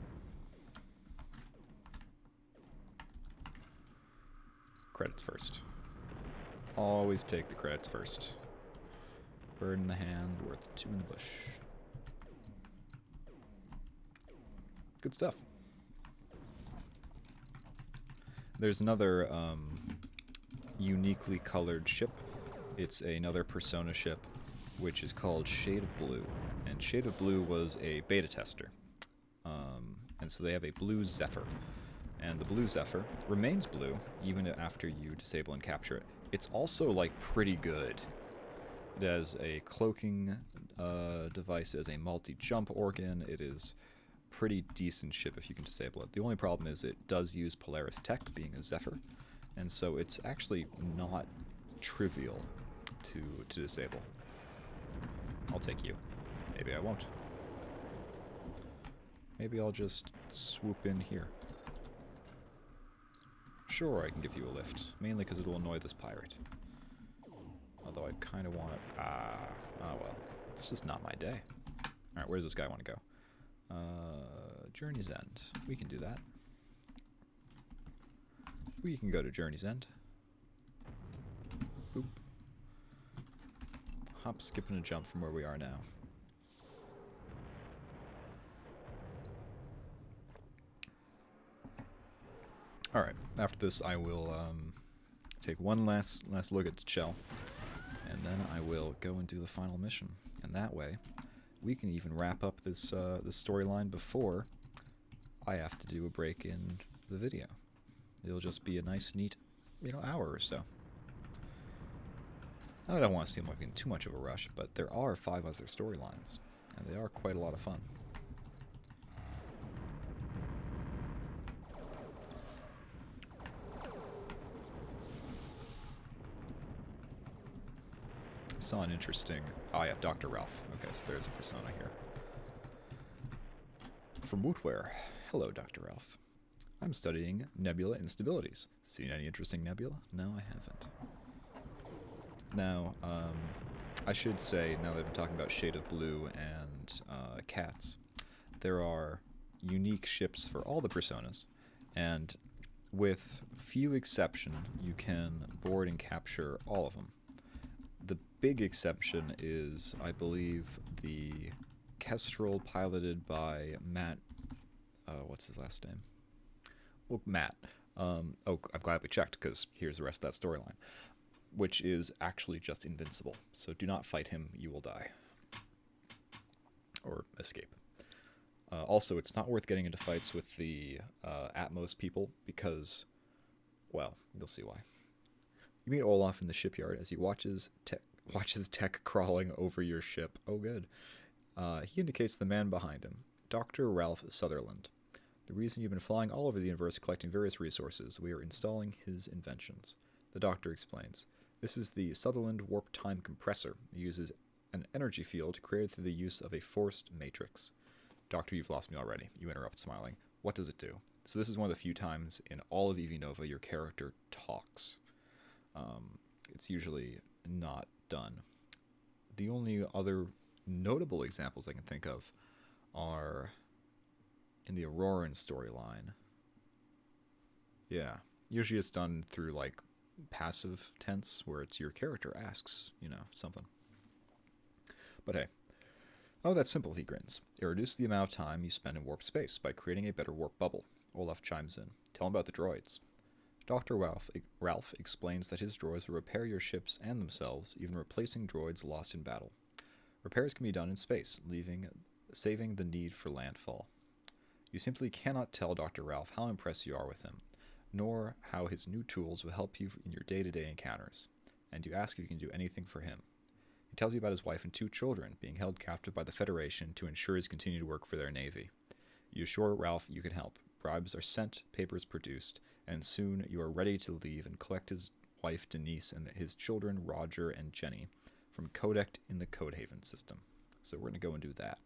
Credits first. Always take the credits first. Bird in the hand, worth two in the bush. Good stuff. There's another uniquely colored ship. It's another Persona ship, which is called Shade of Blue. And Shade of Blue was a beta tester. And so they have a blue Zephyr. And the blue Zephyr remains blue even after you disable and capture it. It's also, like, pretty good. It has a cloaking device, it has a multi-jump organ. It is pretty decent ship if you can disable it. The only problem is it does use Polaris tech, being a Zephyr, and so it's actually not trivial to disable. I'll take you. Maybe I won't. Maybe I'll just swoop in here. Sure, I can give you a lift, mainly because it will annoy this pirate. Although I kind of want it. Oh well. It's just not my day. Alright, where does this guy want to go? Journey's End. We can do that. We can go to Journey's End. Boop. Hop, skip, and a jump from where we are now. Alright, after this I will take one last look at the shell, and then I will go and do the final mission. And that way, we can even wrap up this storyline before I have to do a break in the video. It'll just be a nice, neat, hour or so. I don't want to seem like in too much of a rush, but there are 5 other storylines, and they are quite a lot of fun. I saw an interesting... Oh yeah, Dr. Ralph. Okay, so there's a persona here. From Wootware. Hello, Dr. Ralph. I'm studying nebula instabilities. Seen any interesting nebula? No, I haven't. Now, I should say, now that I'm talking about Shade of Blue and cats, there are unique ships for all the personas, and with few exception, you can board and capture all of them. The big exception is, I believe, the Kestrel piloted by Matt, what's his last name? Well, Matt. Oh, I'm glad we checked, because here's the rest of that storyline, which is actually just Invincible. So do not fight him, you will die. Or escape. Also, it's not worth getting into fights with the ATMOS people, because, well, you'll see why. You meet Olaf in the shipyard as he watches tech crawling over your ship. Oh, good. He indicates the man behind him, Dr. Ralph Sutherland. The reason you've been flying all over the universe collecting various resources, we are installing his inventions. The doctor explains. This is the Sutherland Warp Time Compressor. It uses an energy field created through the use of a forced matrix. Doctor, you've lost me already. You interrupt, smiling. What does it do? So this is one of the few times in all of EV Nova your character talks. It's usually not done. The only other notable examples I can think of are in the Auroran storyline. Yeah, usually it's done through like passive tense, where it's your character asks, something. But hey. Oh, that's simple, he grins. It reduces the amount of time you spend in warp space by creating a better warp bubble. Olaf chimes in. Tell him about the droids. Dr. Ralph explains that his droids will repair your ships and themselves, even replacing droids lost in battle. Repairs can be done in space, saving the need for landfall. You simply cannot tell Dr. Ralph how impressed you are with him, nor how his new tools will help you in your day-to-day encounters, and you ask if you can do anything for him. He tells you about his wife and 2 children being held captive by the Federation to ensure his continued work for their navy. You assure Ralph you can help. Bribes are sent, papers produced, and soon you are ready to leave and collect his wife Denise and his children Roger and Jenny from Codec in the Codehaven system. So we're going to go and do that.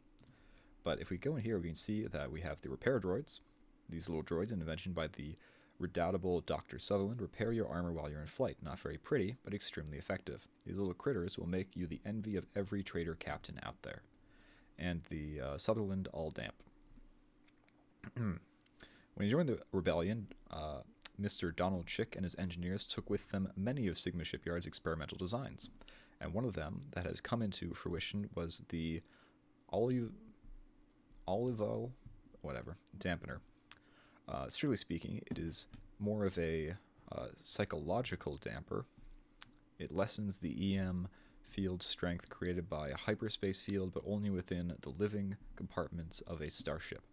But if we go in here, we can see that we have the repair droids. These little droids, an invention by the redoubtable Dr. Sutherland, repair your armor while you're in flight. Not very pretty, but extremely effective. These little critters will make you the envy of every trader captain out there. And the Sutherland all damp. When he joined the rebellion, Mr. Donald Chick and his engineers took with them many of Sigma Shipyard's experimental designs. And one of them that has come into fruition was the Olivo, whatever, dampener. Strictly speaking, it is more of a psychological damper. It lessens the EM field strength created by a hyperspace field, but only within the living compartments of a starship.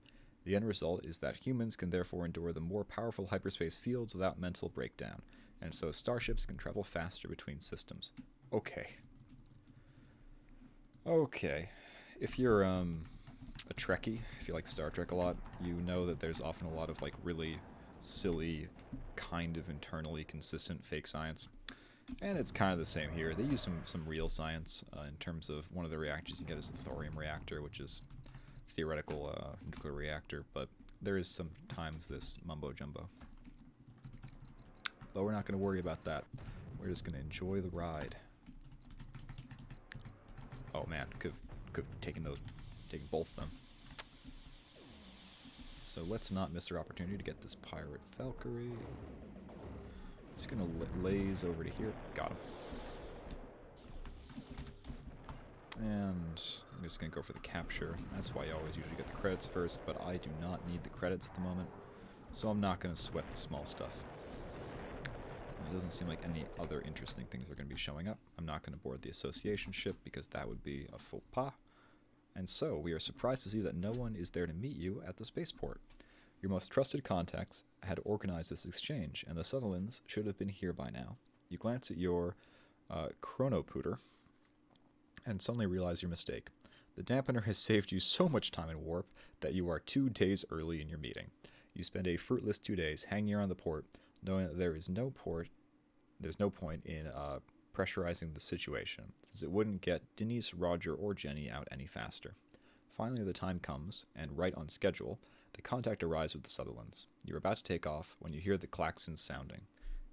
The end result is that humans can therefore endure the more powerful hyperspace fields without mental breakdown, and so starships can travel faster between systems. Okay. If you're a Trekkie, if you like Star Trek a lot, you know that there's often a lot of like really silly, kind of internally consistent fake science. And it's kind of the same here. They use some real science in terms of one of the reactors you get is the thorium reactor, which is theoretical nuclear reactor, but there is sometimes this mumbo jumbo. But we're not going to worry about that. We're just going to enjoy the ride. Oh man, could have taken both of them. So let's not miss our opportunity to get this pirate Valkyrie. Just gonna laze over to here. Got him. And I'm just going to go for the capture. That's why you always usually get the credits first, but I do not need the credits at the moment, so I'm not going to sweat the small stuff. It doesn't seem like any other interesting things are going to be showing up. I'm not going to board the association ship because that would be a faux pas. And so we are surprised to see that no one is there to meet you at the spaceport. Your most trusted contacts had organized this exchange, and the Sutherlands should have been here by now. You glance at your chronopooter and suddenly realize your mistake. The dampener has saved you so much time in warp that you are 2 days early in your meeting. You spend a fruitless 2 days hanging around the port, knowing that there's no point in pressurizing the situation, since it wouldn't get Denise, Roger, or Jenny out any faster. Finally, the time comes, and right on schedule, the contact arrives with the Sutherlands. You're about to take off when you hear the klaxons sounding.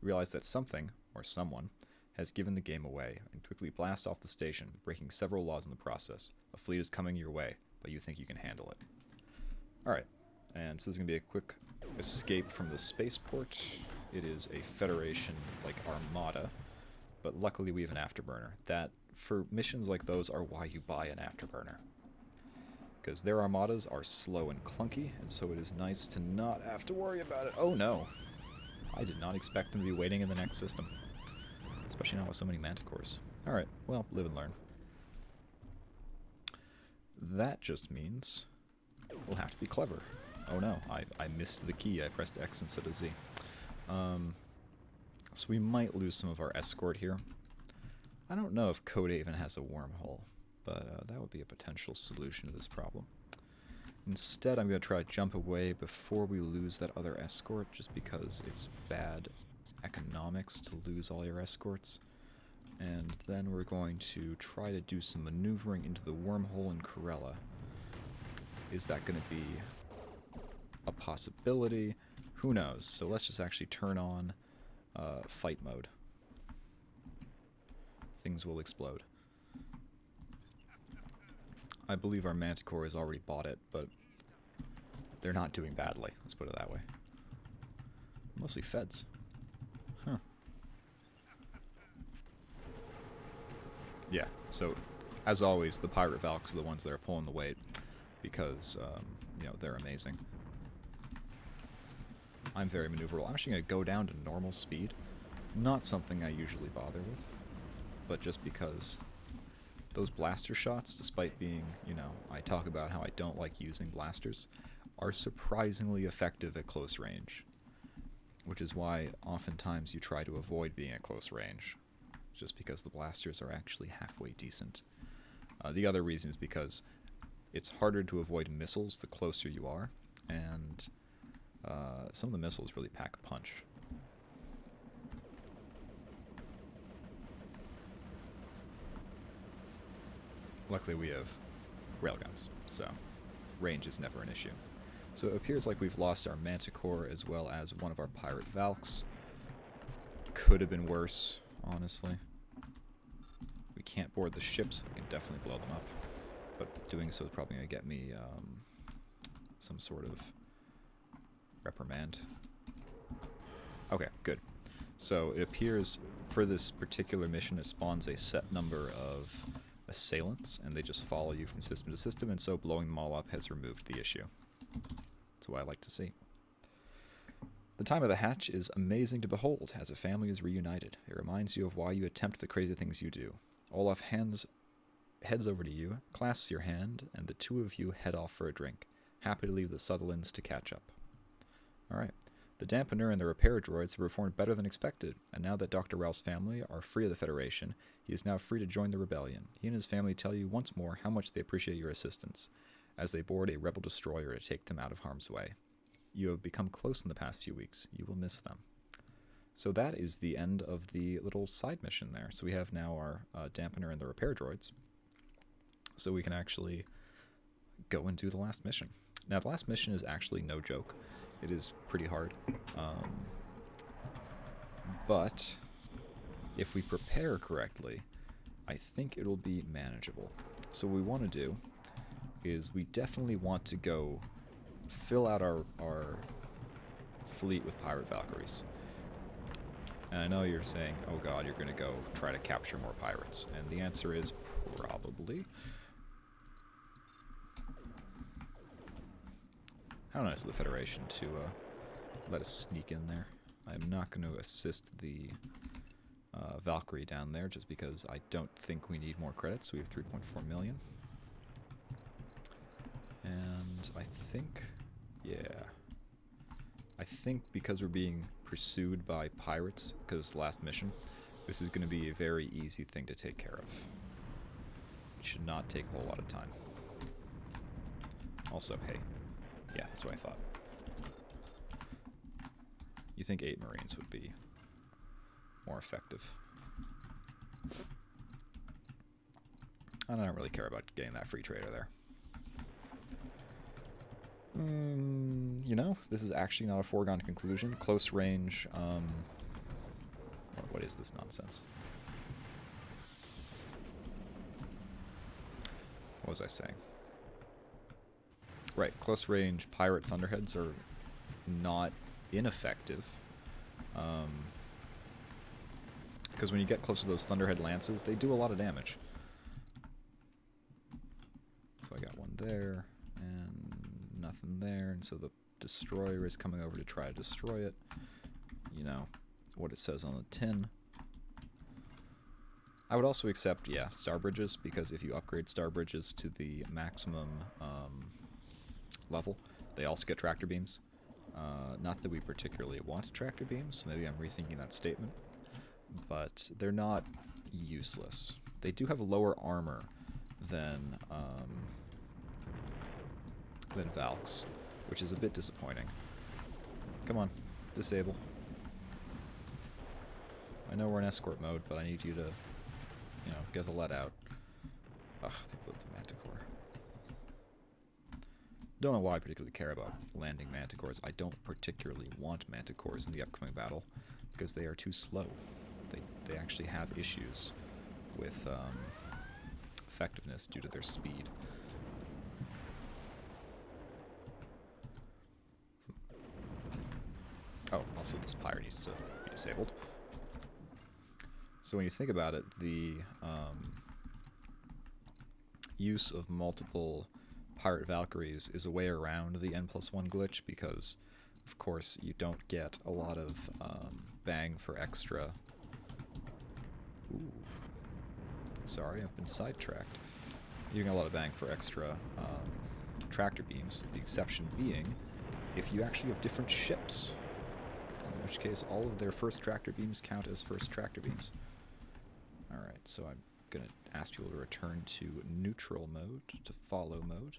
You realize that something, or someone, has given the game away, and quickly blast off the station, breaking several laws in the process. A fleet is coming your way, but you think you can handle it. Alright, and so this is going to be a quick escape from the spaceport. It is a Federation, armada, but luckily we have an afterburner. That, for missions like those, are why you buy an afterburner. Because their armadas are slow and clunky, and so it is nice to not have to worry about it. Oh no! I did not expect them to be waiting in the next system. Especially not with so many manticores. Alright, well, live and learn. That just means we'll have to be clever. Oh no, I missed the key. I pressed X instead of Z. So we might lose some of our escort here. I don't know if Codehaven has a wormhole, but that would be a potential solution to this problem. Instead, I'm going to try to jump away before we lose that other escort, just because it's bad economics to lose all your escorts. And then we're going to try to do some maneuvering into the wormhole in Corella. Is that going to be a possibility? Who knows? So let's just actually turn on fight mode. Things will explode. I believe our Manticore has already bought it, but they're not doing badly. Let's put it that way. Mostly feds. Huh. Yeah, so as always, the Pirate Valks are the ones that are pulling the weight because, you know, they're amazing. I'm very maneuverable. I'm actually going to go down to normal speed. Not something I usually bother with, but just because those blaster shots, despite being, you know, I talk about how I don't like using blasters, are surprisingly effective at close range. Which is why oftentimes you try to avoid being at close range, just because the blasters are actually halfway decent. The other reason is because it's harder to avoid missiles the closer you are, and some of the missiles really pack a punch. Luckily we have railguns, so range is never an issue. So it appears like we've lost our Manticore as well as one of our Pirate Valks. Could have been worse, honestly. We can't board the ships, we can definitely blow them up. But doing so is probably going to get me some sort of reprimand. Okay, good. So it appears for this particular mission it spawns a set number of assailants, and they just follow you from system to system, and so blowing them all up has removed the issue. That's what I like to see. The time of the hatch is amazing to behold, as a family is reunited. It reminds you of why you attempt the crazy things you do. Olaf heads over to you, clasps your hand, and the two of you head off for a drink, happy to leave the Sutherlands to catch up. Alright. The dampener and the repair droids have performed better than expected, and now that Dr. Ralph's family are free of the Federation, he is now free to join the rebellion. He and his family tell you once more how much they appreciate your assistance, as they board a rebel destroyer to take them out of harm's way. You have become close in the past few weeks. You will miss them. So that is the end of the little side mission there. So we have now our dampener and the repair droids. So we can actually go and do the last mission. Now the last mission is actually no joke. It is pretty hard. But if we prepare correctly, I think it'll be manageable. So what we want to do is we definitely want to go fill out our fleet with Pirate Valkyries. And I know you're saying, oh god, you're going to go try to capture more pirates. And the answer is probably. How nice of the Federation to let us sneak in there. I'm not going to assist the Valkyrie down there just because I don't think we need more credits. We have 3.4 million. And I think, yeah. I think because we're being pursued by pirates, because it's the last mission, this is going to be a very easy thing to take care of. It should not take a whole lot of time. Also, hey, yeah, that's what I thought. You think 8 Marines would be more effective. I don't really care about getting that free trader there. You know, this is actually not a foregone conclusion. Close range, what is this nonsense? What was I saying? Right, close range pirate Thunderheads are not ineffective. Because when you get close to those Thunderhead lances, they do a lot of damage. So I got one there, and nothing there, and so the destroyer is coming over to try to destroy it. you know, what it says on the tin. I would also accept, yeah, star bridges, because if you upgrade star bridges to the maximum level, they also get tractor beams. Not that we particularly want tractor beams, maybe I'm rethinking that statement, but they're not useless. They do have lower armor than Valks, which is a bit disappointing. Come on, disable. I know we're in escort mode, but I need you to, you know, get the lead out. Ugh, they blew up the Manticore. Don't know why I particularly care about landing Manticores. I don't particularly want Manticores in the upcoming battle, because they are too slow. They actually have issues with effectiveness due to their speed. Oh, also this pyre needs to be disabled. So when you think about it, the use of multiple Pirate Valkyries is a way around the N+1 glitch, because, of course, you don't get a lot of bang for extra... Ooh. Sorry, I've been sidetracked. You get a lot of bang for extra tractor beams, the exception being if you actually have different ships, in which case all of their first tractor beams count as first tractor beams. Alright, so I'm going to ask people to return to neutral mode, to follow mode,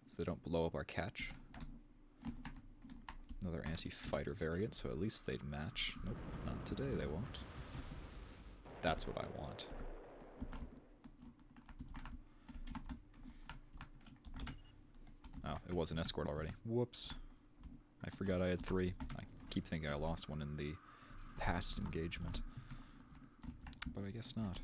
so they don't blow up our catch. Another anti-fighter variant, so at least they'd match. Nope, not today they won't. That's what I want. Oh, it was an escort already. Whoops. I forgot I had 3. I keep thinking I lost one in the past engagement. But I guess not.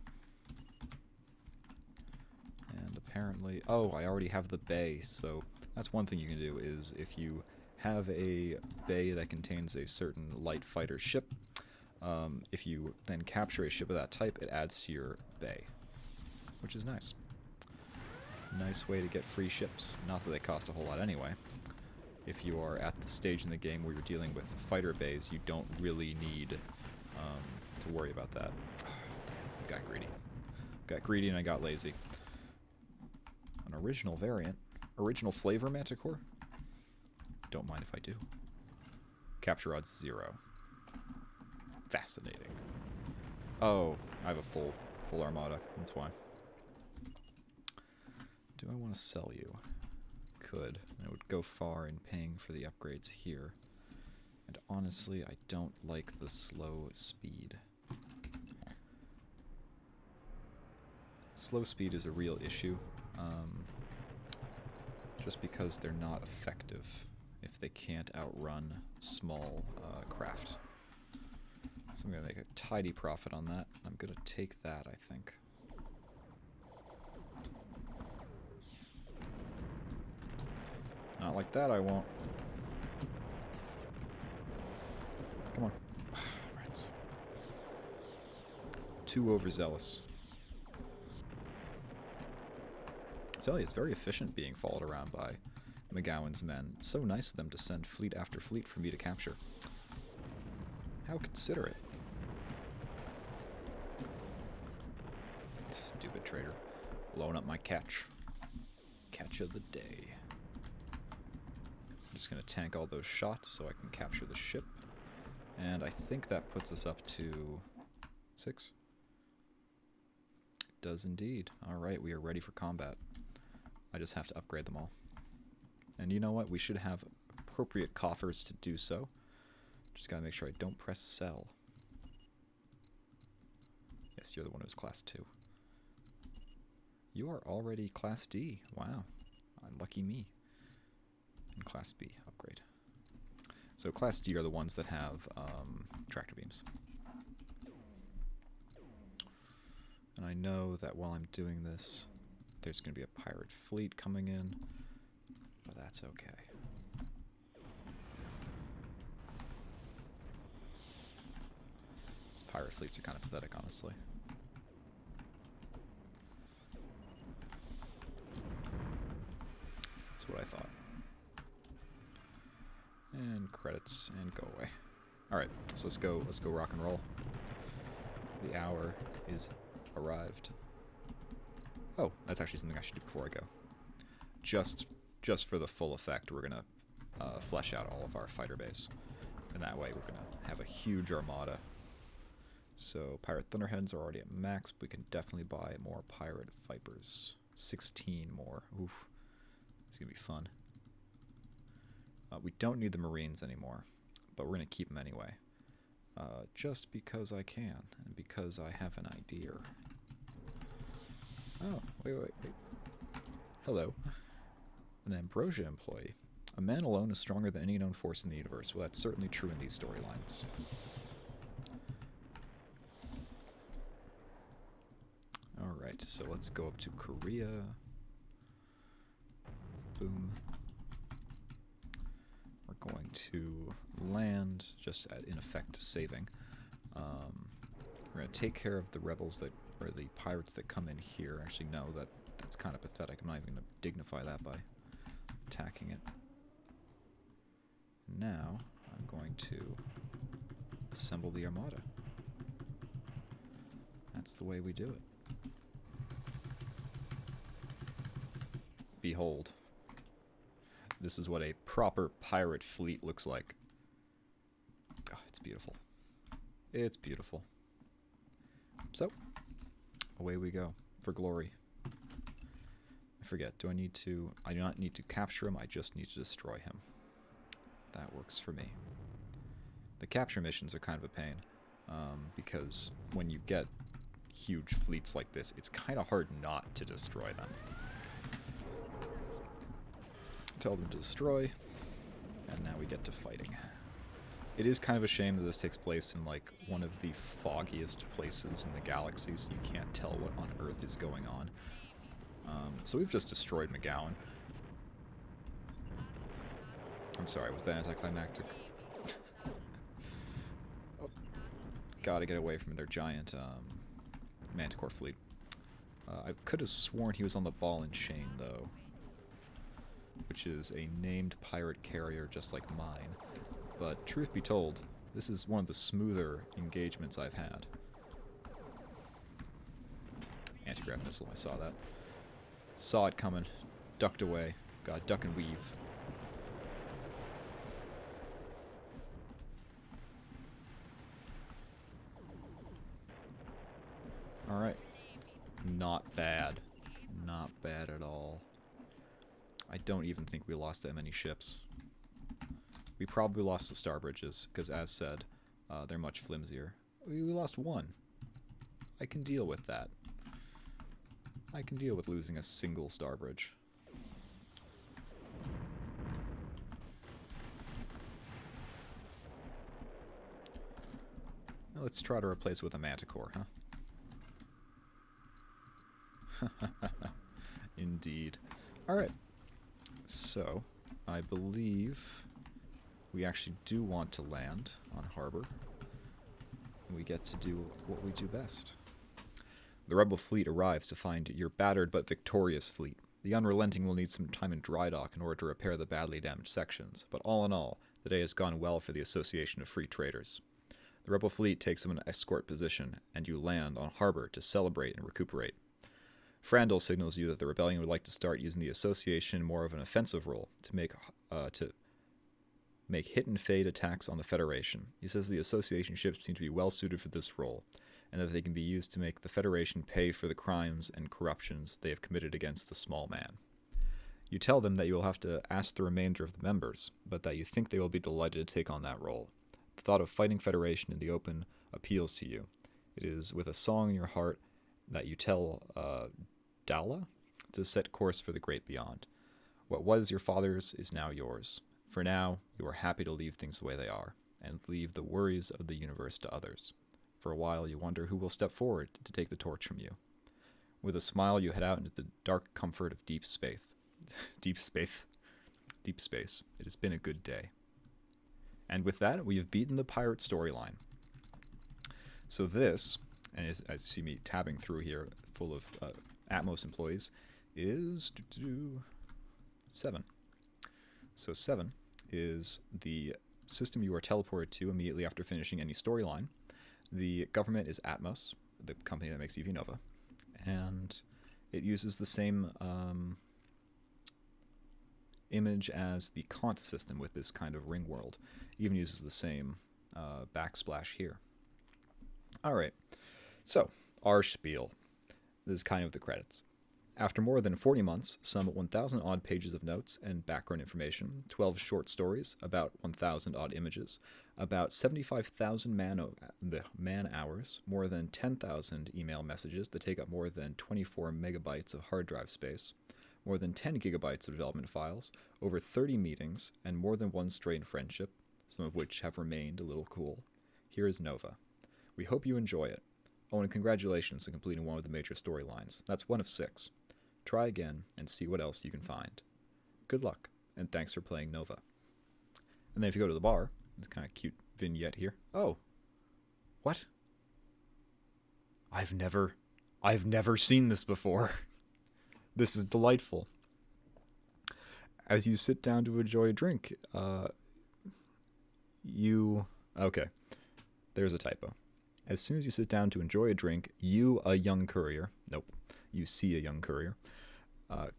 And apparently... Oh, I already have the bay, so that's one thing you can do, is if you have a bay that contains a certain light fighter ship, if you then capture a ship of that type, it adds to your bay, which is nice. Nice way to get free ships. Not that they cost a whole lot anyway. If you are at the stage in the game where you're dealing with fighter bays, you don't really need to worry about that. I got greedy. Got greedy and I got lazy. An original variant. Original flavor Manticore? Don't mind if I do. Capture odds 0. Fascinating. Oh, I have a full armada. That's why. Do I want to sell you? Could. It would go far in paying for the upgrades here. And honestly, I don't like the slow speed. Slow speed is a real issue. Just because they're not effective if they can't outrun small craft. So I'm going to make a tidy profit on that. I'm going to take that, I think. Not like that, I won't. Come on. Rats. Too overzealous. I tell you, it's very efficient being followed around by McGowan's men. It's so nice of them to send fleet after fleet for me to capture. How considerate. Stupid traitor. Blowing up my catch. Catch of the day. I'm just going to tank all those shots so I can capture the ship. And I think that puts us up to 6. It does indeed. Alright, we are ready for combat. I just have to upgrade them all. And you know what? We should have appropriate coffers to do so. Just gotta make sure I don't press sell. Yes, you're the one who's class 2. You are already class D. Wow. Lucky me. And class B, upgrade. So class D are the ones that have tractor beams. And I know that while I'm doing this, there's going to be a pirate fleet coming in, but that's okay. These pirate fleets are kind of pathetic, honestly. That's what I thought. And credits, and go away. Alright, so let's go rock and roll. The hour is arrived. Oh, that's actually something I should do before I go. Just for the full effect, we're gonna flesh out all of our fighter base. And that way we're gonna have a huge armada. So Pirate Thunderheads are already at max, but we can definitely buy more Pirate Vipers. 16 more. Oof. It's gonna be fun. We don't need the Marines anymore, but we're gonna keep them anyway. Just because I can, and because I have an idea. Oh, wait. Hello. An Ambrosia employee. A man alone is stronger than any known force in the universe. Well, that's certainly true in these storylines. Alright, so let's go up to Korea. Boom. We're going to land, just in effect saving. We're going to take care of the rebels that, or the pirates that come in here. Actually, no, that's kind of pathetic. I'm not even going to dignify that by attacking it. Now, I'm going to assemble the armada. That's the way we do it. Behold. This is what a proper pirate fleet looks like. Oh, it's beautiful. It's beautiful. So, away we go for glory. I forget, I do not need to capture him, I just need to destroy him. That works for me. The capture missions are kind of a pain, because when you get huge fleets like this, it's kind of hard not to destroy them. Tell them to destroy, and now we get to fighting. It is kind of a shame that this takes place in like one of the foggiest places in the galaxy, so you can't tell what on Earth is going on. So we've just destroyed McGowan. I'm sorry, was that anticlimactic? Oh, gotta get away from their giant Manticore fleet. I could have sworn he was on the ball and chain, though, which is a named pirate carrier just like mine. But truth be told, this is one of the smoother engagements I've had. Anti-grav missile, I saw that. Saw it coming. Ducked away. Got duck and weave. Alright. Not bad. Not bad at all. I don't even think we lost that many ships. We probably lost the star bridges, because as said, they're much flimsier. We lost one. I can deal with that. I can deal with losing a single star bridge. Now let's try to replace it with a Manticore, huh? Indeed. Alright. So, I believe we actually do want to land on harbor. We get to do what we do best. The rebel fleet arrives to find your battered but victorious fleet. The Unrelenting will need some time in dry dock in order to repair the badly damaged sections, but all in all, the day has gone well for the Association of Free Traders. The rebel fleet takes up an escort position, and you land on harbor to celebrate and recuperate. Frandl signals you that the rebellion would like to start using the Association in more of an offensive role to make hit and fade attacks on the Federation. He says the Association ships seem to be well suited for this role, and that they can be used to make the Federation pay for the crimes and corruptions they have committed against the small man. You tell them that you will have to ask the remainder of the members, but that you think they will be delighted to take on that role. The thought of fighting Federation in the open appeals to you. It is with a song in your heart that you tell Dala to set course for the great beyond. What was your father's is now yours. For now, you are happy to leave things the way they are, and leave the worries of the universe to others. For a while, you wonder who will step forward to take the torch from you. With a smile, you head out into the dark comfort of deep space. Deep space. It has been a good day. And with that, we have beaten the pirate storyline. So this, and as you see me tabbing through here, full of ATMOS employees, is 7. So 7 is the system you are teleported to immediately after finishing any storyline. The government is ATMOS, the company that makes EV Nova, and it uses the same image as the Kant system with this kind of ring world. It even uses the same backsplash here. Alright, so, our spiel. This is kind of the credits. After more than 40 months, some 1,000 odd pages of notes and background information, 12 short stories, about 1,000 odd images, about 75,000 man hours, more than 10,000 email messages that take up more than 24 megabytes of hard drive space, more than 10 gigabytes of development files, over 30 meetings, and more than one strained friendship, some of which have remained a little cool. Here is Nova. We hope you enjoy it. Oh, and congratulations on completing one of the major storylines. That's one of 6. Try again and see what else you can find. Good luck, and thanks for playing Nova. And then if you go to the bar, it's kind of cute vignette here. Oh, what? I've never seen this before. This is delightful. As you sit down to enjoy a drink, okay, there's a typo. As soon as you sit down to enjoy a drink, you see a young courier,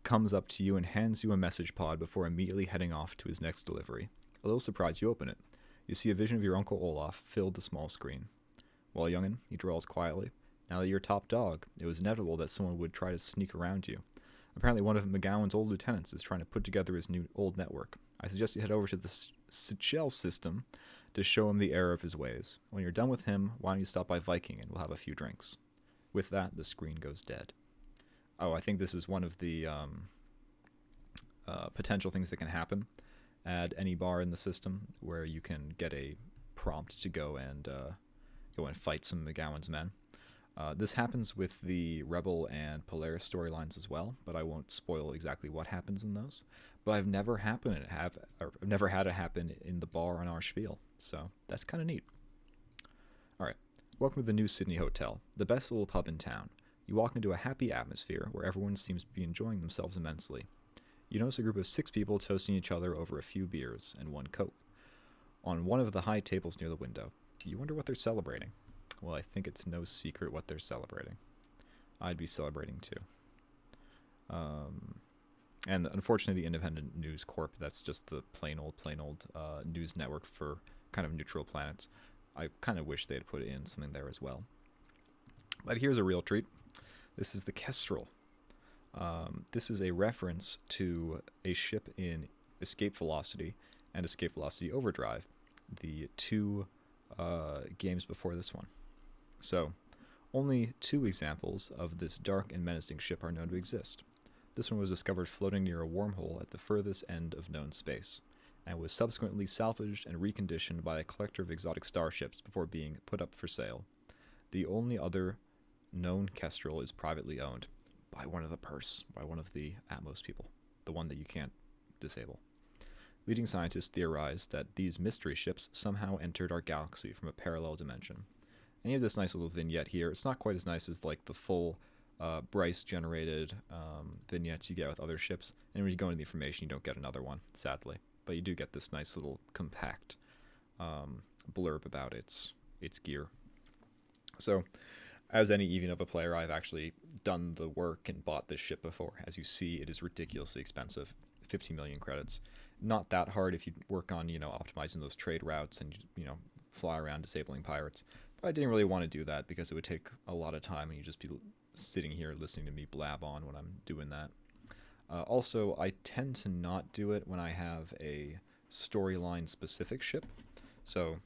comes up to you and hands you a message pod before immediately heading off to his next delivery. A little surprised, you open it. You see a vision of your Uncle Olaf filled the small screen. Well, young'un, he drawls quietly. Now that you're top dog, it was inevitable that someone would try to sneak around you. Apparently one of McGowan's old lieutenants is trying to put together his new old network. I suggest you head over to the Seychelles system to show him the error of his ways. When you're done with him, why don't you stop by Viking and we'll have a few drinks. With that, the screen goes dead. Oh, I think this is one of the potential things that can happen at any bar in the system, where you can get a prompt to go and fight some McGowan's men. This happens with the Rebel and Polaris storylines as well, but I won't spoil exactly what happens in those. But I've never had it happen in the bar on our spiel, so that's kind of neat. All right, welcome to the New Sydney Hotel, the best little pub in town. You walk into a happy atmosphere where everyone seems to be enjoying themselves immensely. You notice a group of 6 people toasting each other over a few beers and one Coke. On one of the high tables near the window, you wonder what they're celebrating. Well, I think it's no secret what they're celebrating. I'd be celebrating too. And unfortunately, the Independent News Corp, that's just the plain old news network for kind of neutral planets. I kind of wish they'd put in something there as well. But here's a real treat. This is the Kestrel. This is a reference to a ship in Escape Velocity and Escape Velocity Overdrive, the 2 games before this one. So, only 2 examples of this dark and menacing ship are known to exist. This one was discovered floating near a wormhole at the furthest end of known space, and was subsequently salvaged and reconditioned by a collector of exotic starships before being put up for sale. The only other known Kestrel is privately owned by one of the ATMOS people, the one that you can't disable. Leading scientists theorize that these mystery ships somehow entered our galaxy from a parallel dimension. And you have this nice little vignette here. It's not quite as nice as like the full Bryce-generated vignettes you get with other ships. And when you go into the information, you don't get another one, sadly. But you do get this nice little compact blurb about its gear. So, as any EV Nova player, I've actually done the work and bought this ship before. As you see, it is ridiculously expensive, 50 million credits. Not that hard if you work on, optimizing those trade routes and, fly around disabling pirates. But I didn't really want to do that because it would take a lot of time and you'd just be sitting here listening to me blab on when I'm doing that. Also, I tend to not do it when I have a storyline-specific ship. So,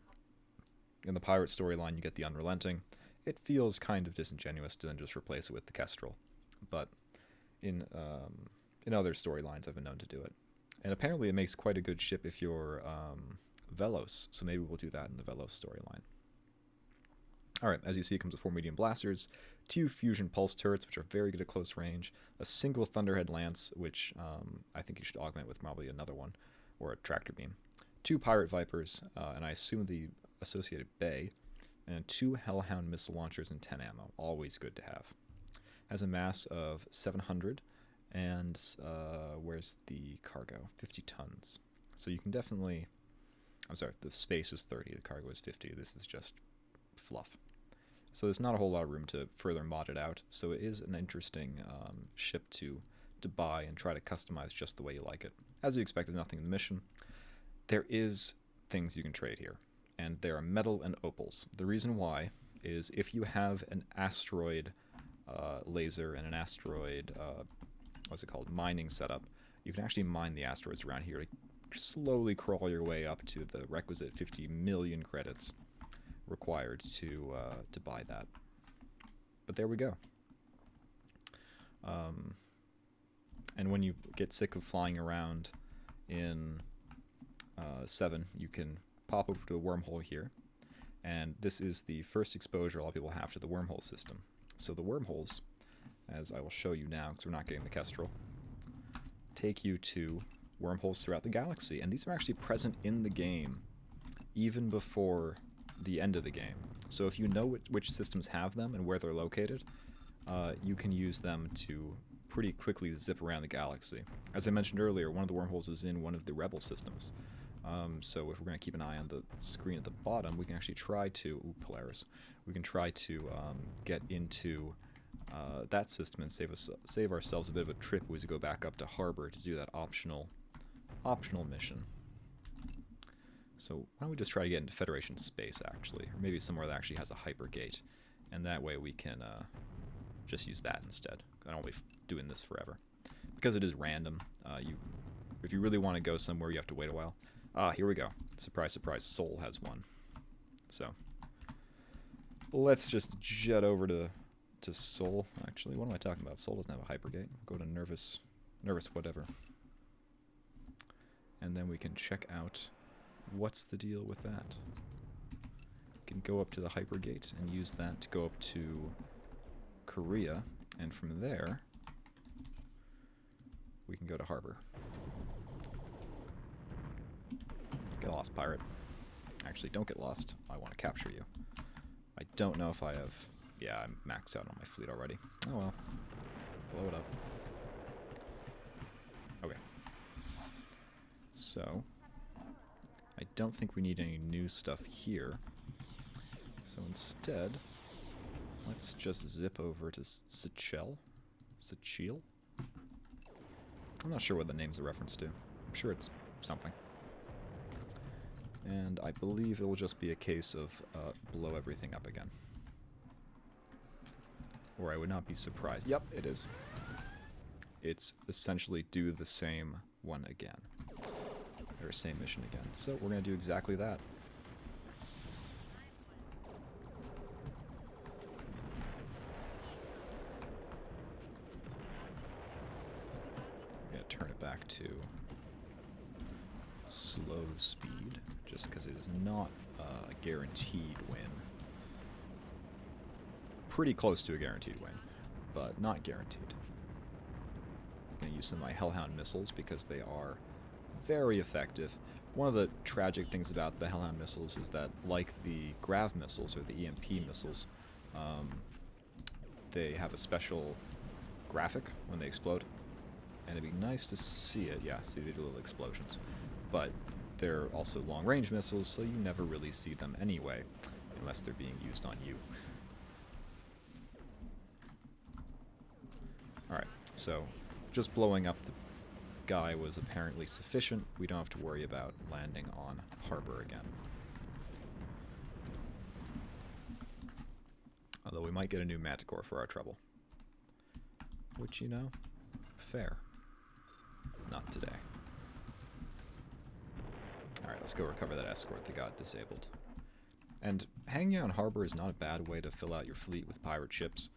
in the pirate storyline, you get the Unrelenting. It feels kind of disingenuous to then just replace it with the Kestrel. But in other storylines, I've been known to do it. And apparently it makes quite a good ship if you're Velos, so maybe we'll do that in the Velos storyline. Alright, as you see, it comes with 4 medium blasters, 2 fusion pulse turrets, which are very good at close range, a single Thunderhead lance, which I think you should augment with probably another one, or a tractor beam, 2 pirate vipers, and I assume the associated bay, and 2 Hellhound missile launchers and 10 ammo, always good to have. Has a mass of 700, and where's the cargo? 50 tons. So you can definitely I'm sorry, the space is 30, the cargo is 50. This is just fluff. So there's not a whole lot of room to further mod it out. So it is an interesting ship to buy and try to customize just the way you like it. As you expect, there's nothing in the mission. There is things you can trade here, and there are metal and opals. The reason why is if you have an asteroid laser and an asteroid, what's it called, mining setup, you can actually mine the asteroids around here to slowly crawl your way up to the requisite 50 million credits required to buy that. But there we go. And when you get sick of flying around in 7, you can pop over to a wormhole here. And this is the first exposure a lot of people have to the wormhole system. So the wormholes, as I will show you now, because we're not getting the Kestrel, take you to wormholes throughout the galaxy. And these are actually present in the game even before the end of the game. So if you know which systems have them and where they're located, you can use them to pretty quickly zip around the galaxy. As I mentioned earlier, one of the wormholes is in one of the Rebel systems. So if we're going to keep an eye on the screen at the bottom, we can actually try to... Ooh, Polaris. We can try to get into that system and save ourselves a bit of a trip as we go back up to Harbor to do that optional mission. So why don't we just try to get into Federation space, actually, or maybe somewhere that actually has a hypergate, and that way we can just use that instead. I don't want to be doing this forever because it is random. If you really want to go somewhere, you have to wait a while. Here we go. Surprise, surprise. Sol has one. So let's just jet over to Sol. Actually, what am I talking about? Sol doesn't have a hypergate. We'll go to nervous whatever, and then we can check out what's the deal with that. We can go up to the hypergate and use that to go up to Korea, and from there we can go to Harbor. Get lost, pirate. Actually, don't get lost. I want to capture you. I don't know if I have... Yeah, I'm maxed out on my fleet already. Oh well. Blow it up. Okay. So, I don't think we need any new stuff here. So instead, let's just zip over to Sechel? Sechel? I'm not sure what the name's a reference to. I'm sure it's something. And I believe it will just be a case of blow everything up again. Or I would not be surprised. Yep, it is. It's essentially do the same one again. Or same mission again. So we're going to do exactly that. I'm going to turn it back to slow speed, just because it is not a guaranteed win. Pretty close to a guaranteed win, but not guaranteed. I'm going to use some of my Hellhound missiles because they are very effective. One of the tragic things about the Hellhound missiles is that, like the Grav missiles or the EMP missiles, they have a special graphic when they explode, and it'd be nice to see it. Yeah, see, they do little explosions. But they're also long-range missiles, so you never really see them anyway, unless they're being used on you. Alright, so just blowing up the guy was apparently sufficient. We don't have to worry about landing on Harbor again. Although we might get a new Manticore for our trouble. Which, you know, fair. Not today. Alright, let's go recover that escort that got disabled. And hanging out in Harbor is not a bad way to fill out your fleet with pirate ships.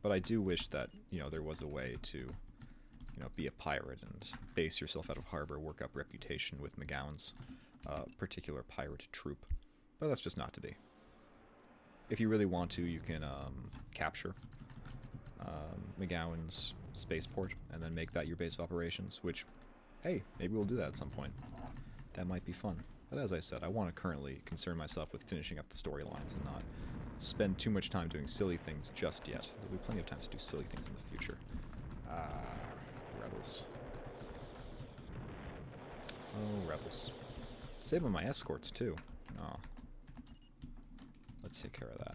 But I do wish that, you know, there was a way to, you know, be a pirate and base yourself out of Harbor, work up reputation with McGowan's particular pirate troop. But that's just not to be. If you really want to, you can capture McGowan's spaceport and then make that your base of operations, which, hey, maybe we'll do that at some point. That might be fun. But as I said, I want to currently concern myself with finishing up the storylines and not spend too much time doing silly things just yet. There'll be plenty of times to do silly things in the future. Rebels. Oh, Rebels. Saving my escorts, too. Oh. Let's take care of that.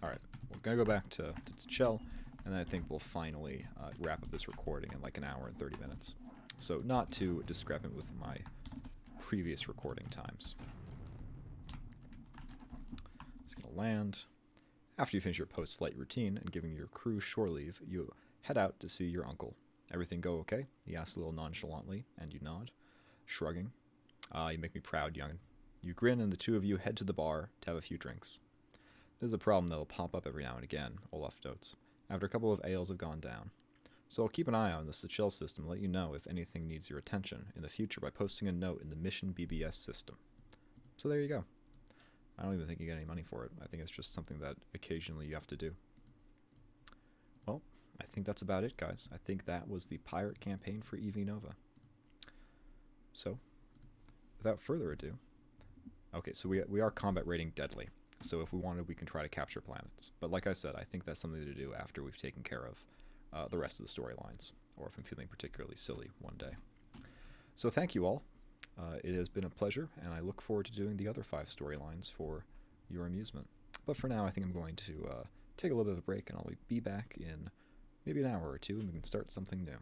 Alright, we're going to go back to Chell, and then I think we'll finally wrap up this recording in like an hour and 30 minutes. So not too discrepant with my previous recording times. Just going to land. After you finish your post-flight routine and giving your crew shore leave, you head out to see your uncle. Everything go okay? He asks a little nonchalantly, and you nod, shrugging. You make me proud, young'un. You grin, and the two of you head to the bar to have a few drinks. This is a problem that'll pop up every now and again, Olaf notes, after a couple of ales have gone down. So I'll keep an eye on the Seychelles system and let you know if anything needs your attention in the future by posting a note in the Mission BBS system. So there you go. I don't even think you get any money for it. I think it's just something that occasionally you have to do. Well, I think that's about it, guys. I think that was the pirate campaign for EV Nova. So, without further ado... Okay, so we are combat rating deadly. So if we wanted, we can try to capture planets. But like I said, I think that's something to do after we've taken care of the rest of the storylines, or if I'm feeling particularly silly one day. So thank you all. It has been a pleasure, and I look forward to doing the other 5 storylines for your amusement. But for now, I think I'm going to take a little bit of a break, and I'll be back in maybe an hour or two, and we can start something new.